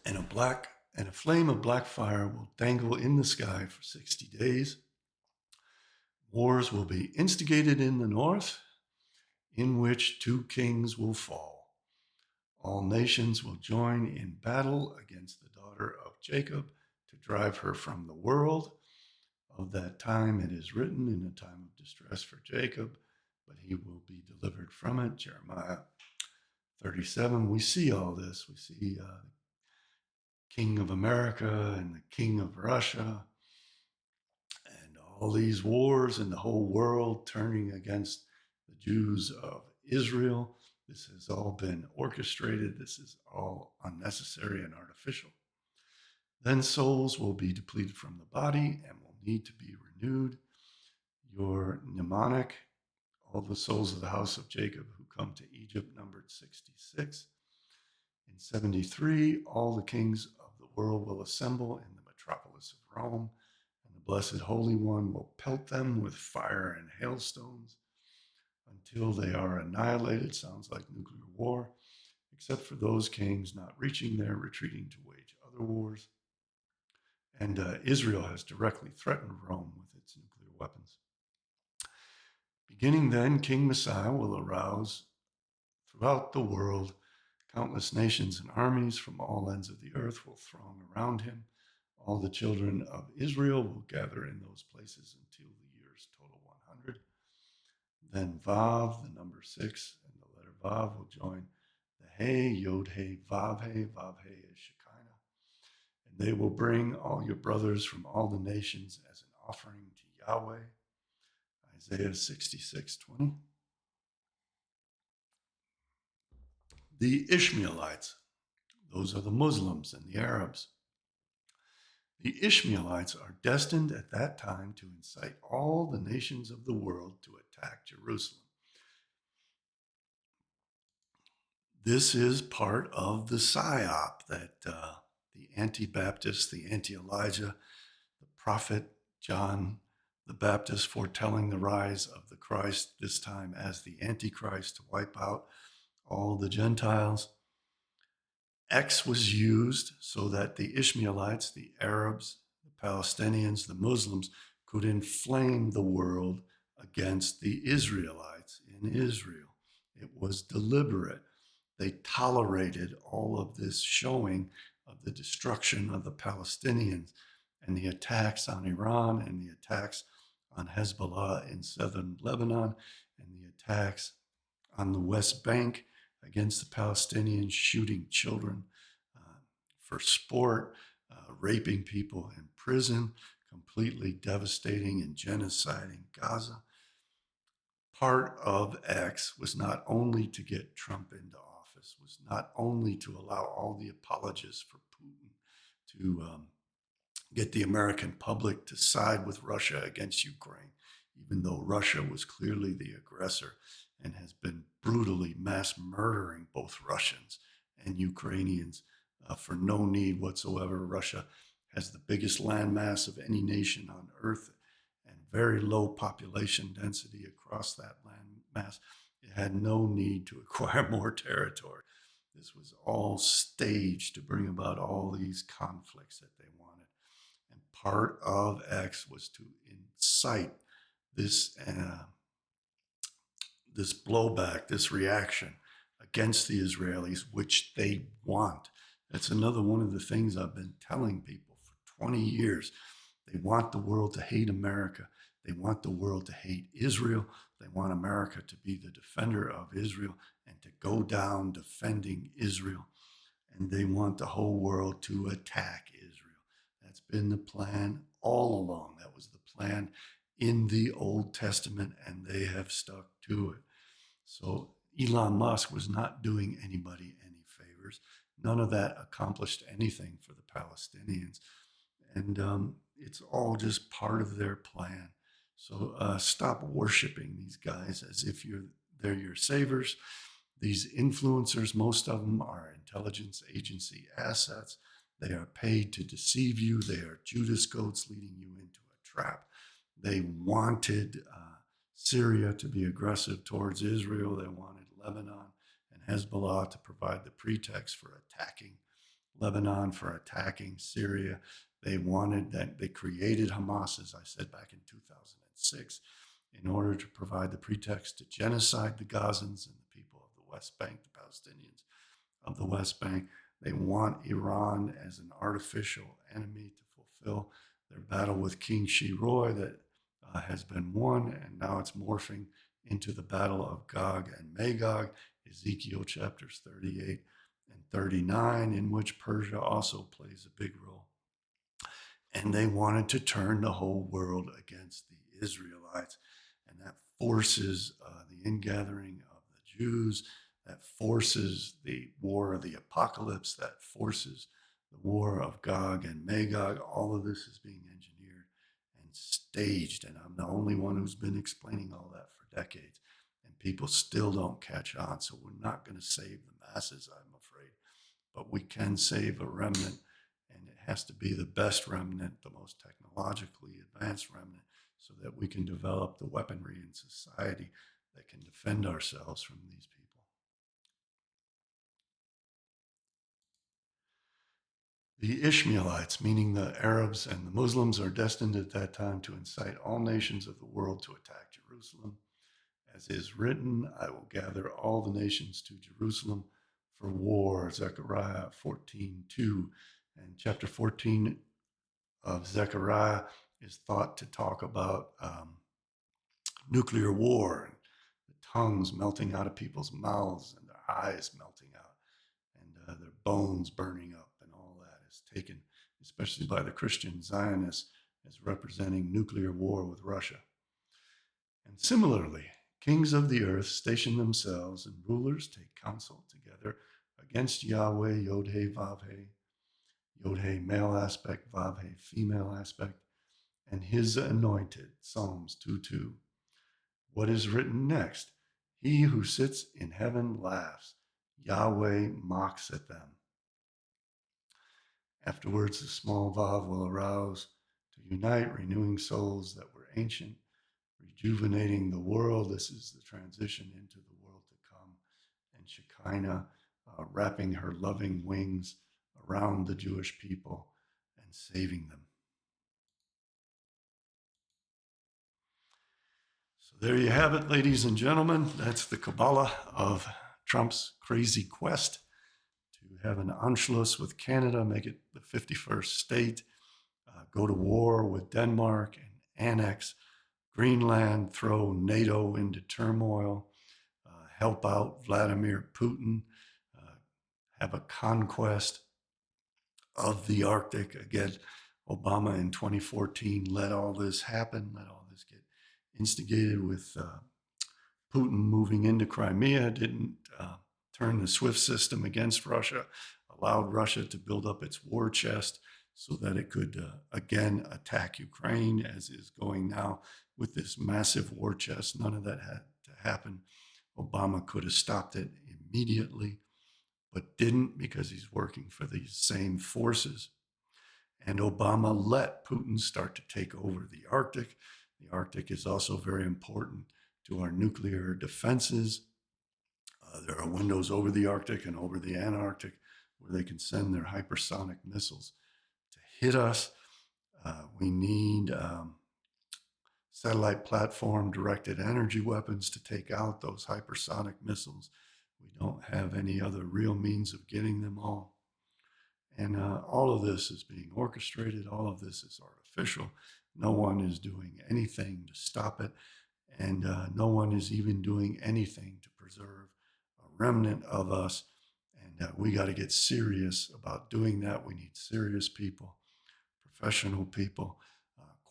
And a flame of black fire will dangle in the sky for 60 days. Wars will be instigated in the north, in which 2 kings will fall. All nations will join in battle against the daughter of Jacob to drive her from the world. Of that time it is written, in a time of distress for Jacob, but he will be delivered from it. Jeremiah 37. We see all this. We see the King of America and the King of Russia and all these wars in the whole world turning against the Jews of Israel. This has all been orchestrated. This is all unnecessary and artificial. Then souls will be depleted from the body and will need to be renewed. Your mnemonic, all the souls of the house of Jacob who come to Egypt, numbered 66. In 73, all the kings of the world will assemble in the metropolis of Rome, and the Blessed Holy One will pelt them with fire and hailstones until they are annihilated. Sounds like nuclear war, except for those kings not reaching there, retreating to wage other wars. And Israel has directly threatened Rome with its nuclear weapons. Beginning then, King Messiah will arouse throughout the world. Countless nations and armies from all ends of the earth will throng around him. All the children of Israel will gather in those places until the years total 100. Then Vav, the number 6, and the letter Vav will join the He, Yod He, Vav He. Vav He is Shekinah. And they will bring all your brothers from all the nations as an offering to Yahweh. Isaiah 66:20. The Ishmaelites, those are the Muslims and the Arabs. The Ishmaelites are destined at that time to incite all the nations of the world to attack Jerusalem. This is part of the psyop that the anti-Baptist, the anti-Elijah, the prophet John the Baptist foretelling the rise of the Christ, this time as the Antichrist, to wipe out all the Gentiles. X was used so that the Ishmaelites, the Arabs, the Palestinians, the Muslims could inflame the world against the Israelites in Israel. It was deliberate. They tolerated all of this showing of the destruction of the Palestinians and the attacks on Iran and the attacks on Hezbollah in southern Lebanon and the attacks on the West Bank against the Palestinians, shooting children for sport, raping people in prison, completely devastating and genociding Gaza. Part of X was not only to get Trump into office, purpose was not only to allow all the apologists for Putin to get the American public to side with Russia against Ukraine, even though Russia was clearly the aggressor and has been brutally mass murdering both Russians and Ukrainians for no need whatsoever. Russia has the biggest landmass of any nation on earth and very low population density across that landmass. It had no need to acquire more territory. This was all staged to bring about all these conflicts that they wanted. And part of X was to incite this this blowback, this reaction against the Israelis, which they want. That's another one of the things I've been telling people for 20 years. They want the world to hate America. They want the world to hate Israel. They want America to be the defender of Israel and to go down defending Israel. And they want the whole world to attack Israel. That's been the plan all along. That was the plan in the Old Testament, and they have stuck to it. So Elon Musk was not doing anybody any favors. None of that accomplished anything for the Palestinians. And it's all just part of their plan. So stop worshiping these guys as if they're your savers. These influencers, most of them are intelligence agency assets. They are paid to deceive you. They are Judas goats leading you into a trap. They wanted Syria to be aggressive towards Israel. They wanted Lebanon and Hezbollah to provide the pretext for attacking Lebanon, for attacking Syria. They wanted that. They created Hamas, as I said back in 2006, in order to provide the pretext to genocide the Gazans and the people of the West Bank, the Palestinians of the West Bank. They want Iran as an artificial enemy to fulfill their battle with King Shiroi that has been won, and now it's morphing into the battle of Gog and Magog, Ezekiel chapters 38 and 39, in which Persia also plays a big role. And they wanted to turn the whole world against the Israelites, and that forces the ingathering of the Jews, that forces the war of the apocalypse, that forces the war of Gog and Magog. All of this is being engineered and staged, and I'm the only one who's been explaining all that for decades, and people still don't catch on. So we're not going to save the masses, I'm afraid, but we can save a remnant, and it has to be the best remnant, the most technologically advanced remnant, so that we can develop the weaponry in society that can defend ourselves from these people. The Ishmaelites, meaning the Arabs and the Muslims, are destined at that time to incite all nations of the world to attack Jerusalem. As is written, I will gather all the nations to Jerusalem for war, Zechariah 14:2. And chapter 14 of Zechariah is thought to talk about nuclear war and the tongues melting out of people's mouths and their eyes melting out and their bones burning up. Taken, especially by the Christian Zionists, as representing nuclear war with Russia. And similarly, kings of the earth station themselves, and rulers take counsel together against Yahweh, Yod-He, Vav-He, Yod-He male aspect, Vav-He female aspect, and his anointed, Psalms 2:2. What is written next? He who sits in heaven laughs. Yahweh mocks at them. Afterwards, the small Vav will arouse to unite, renewing souls that were ancient, rejuvenating the world. This is the transition into the world to come. And Shekinah wrapping her loving wings around the Jewish people and saving them. So there you have it, ladies and gentlemen. That's the Kabbalah of Trump's crazy quest to have an Anschluss with Canada, make it the 51st state, go to war with Denmark and annex Greenland, throw NATO into turmoil, help out Vladimir Putin, have a conquest of the Arctic. Again, Obama in 2014 let all this happen, let all this get instigated with Putin moving into Crimea, didn't turned the SWIFT system against Russia, allowed Russia to build up its war chest so that it could again attack Ukraine, as is going now with this massive war chest. None of that had to happen. Obama could have stopped it immediately, but didn't, because he's working for these same forces. And Obama let Putin start to take over the Arctic. The Arctic is also very important to our nuclear defenses. There are windows over the Arctic and over the Antarctic where they can send their hypersonic missiles to hit us. We need satellite platform directed energy weapons to take out those hypersonic missiles. We don't have any other real means of getting them all. And all of this is being orchestrated. All of this is artificial. No one is doing anything to stop it. And no one is even doing anything to preserve a remnant of us. And we got to get serious about doing that. We need serious people, professional people,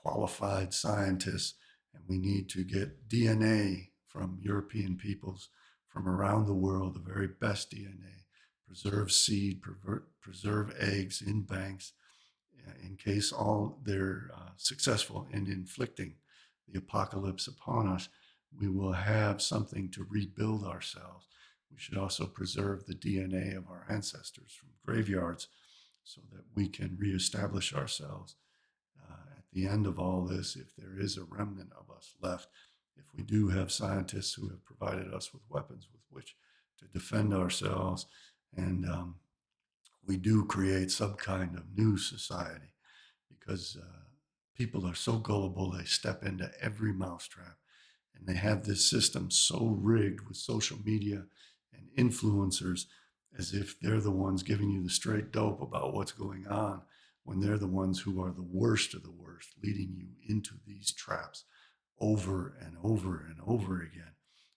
qualified scientists, and we need to get DNA from European peoples from around the world, the very best DNA, preserve seed, preserve eggs in banks, in case all they're successful in inflicting the apocalypse upon us. We will have something to rebuild ourselves. We should also preserve the DNA of our ancestors from graveyards so that we can reestablish ourselves at the end of all this, if there is a remnant of us left, if we do have scientists who have provided us with weapons with which to defend ourselves, and we do create some kind of new society, because people are so gullible, they step into every mousetrap, and they have this system so rigged with social media and influencers, as if they're the ones giving you the straight dope about what's going on, when they're the ones who are the worst of the worst, leading you into these traps over and over and over again.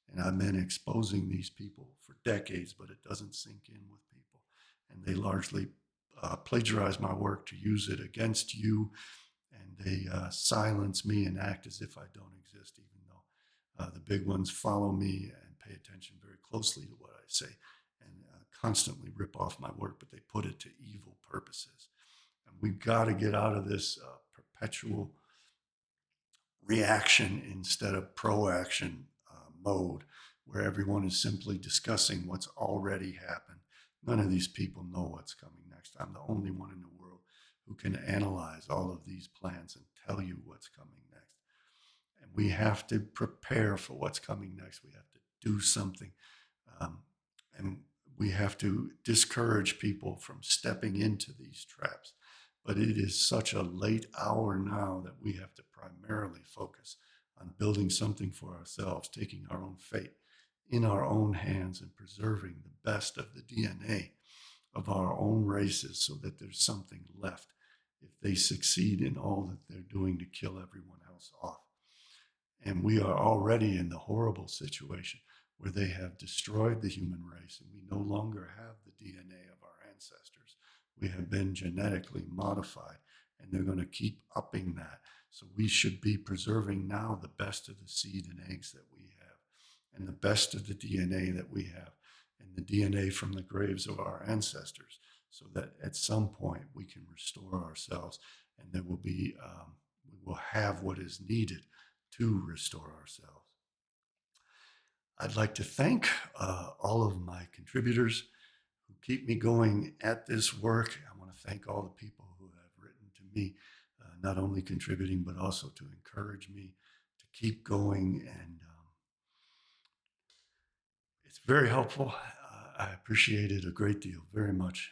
And I've been exposing these people for decades, but it doesn't sink in with people. And they largely plagiarize my work to use it against you. And they silence me and act as if I don't exist, even though the big ones follow me and pay attention very closely to what I say, and constantly rip off my work, but they put it to evil purposes. And we've got to get out of this perpetual reaction instead of proaction mode, where everyone is simply discussing what's already happened. None of these people know what's coming next. I'm the only one in the world who can analyze all of these plans and tell you what's coming next. And we have to prepare for what's coming next. We have to do something. And we have to discourage people from stepping into these traps. But it is such a late hour now that we have to primarily focus on building something for ourselves, taking our own fate in our own hands and preserving the best of the DNA of our own races, so that there's something left if they succeed in all that they're doing to kill everyone else off. And we are already in the horrible situation where they have destroyed the human race, and we no longer have the DNA of our ancestors. We have been genetically modified, and they're going to keep upping that. So we should be preserving now the best of the seed and eggs that we have, and the best of the DNA that we have, and the DNA from the graves of our ancestors, so that at some point we can restore ourselves, and there will be, we will have what is needed to restore ourselves. I'd like to thank all of my contributors who keep me going at this work. I want to thank all the people who have written to me, not only contributing, but also to encourage me to keep going. And it's very helpful. I appreciate it a great deal, very much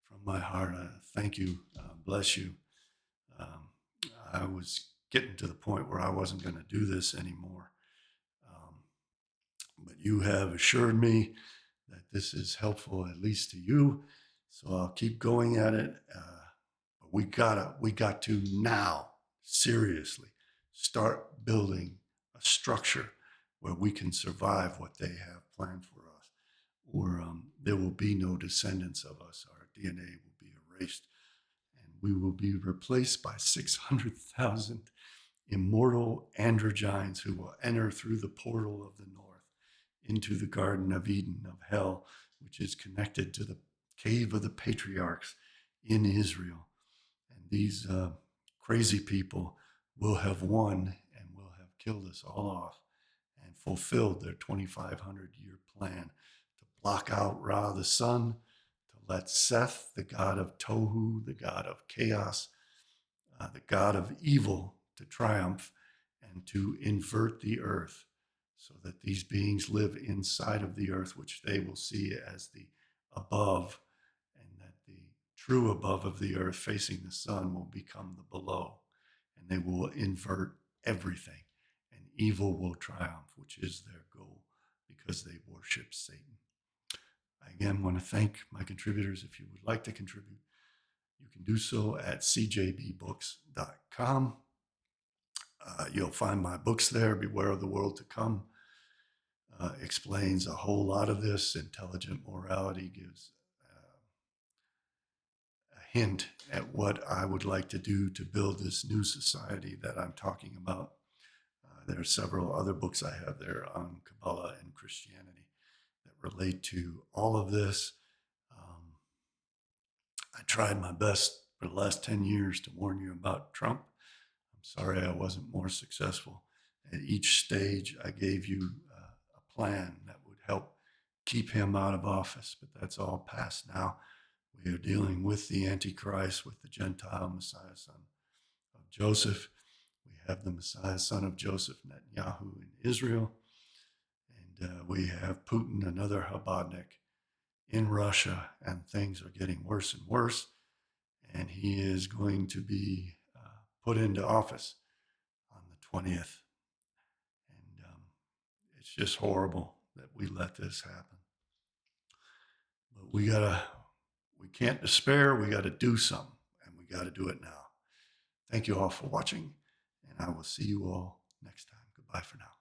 from my heart. Thank you. Bless you. I was getting to the point where I wasn't going to do this anymore. But you have assured me that this is helpful, at least to you. So I'll keep going at it. But we got to now seriously start building a structure where we can survive what they have planned for us, or there will be no descendants of us. Our DNA will be erased, and we will be replaced by 600,000 immortal androgynes who will enter through the portal of the north into the Garden of Eden, of hell, which is connected to the cave of the patriarchs in Israel. And these crazy people will have won and will have killed us all off and fulfilled their 2,500-year plan to block out Ra, the sun, to let Seth, the god of Tohu, the god of chaos, the god of evil, to triumph and to invert the earth so that these beings live inside of the earth, which they will see as the above, and that the true above of the earth facing the sun will become the below, and they will invert everything, and evil will triumph, which is their goal, because they worship Satan. I again want to thank my contributors. If you would like to contribute, you can do so at cjbbooks.com. You'll find my books there. Beware of the World to Come explains a whole lot of this. Intelligent Morality gives a hint at what I would like to do to build this new society that I'm talking about. There are several other books I have there on Kabbalah and Christianity that relate to all of this. I tried my best for the last 10 years to warn you about Trump. I'm sorry I wasn't more successful. At each stage, I gave you a plan that would help keep him out of office, but that's all past now. We are dealing with the Antichrist, with the Gentile Messiah, son of Joseph. We have the Messiah, son of Joseph, Netanyahu in Israel. And we have Putin, another Chabadnik, in Russia, and things are getting worse and worse. And he is going to be put into office on the 20th. And it's just horrible that we let this happen. But we can't despair. We got to do something, and we got to do it now. Thank you all for watching, and I will see you all next time. Goodbye for now.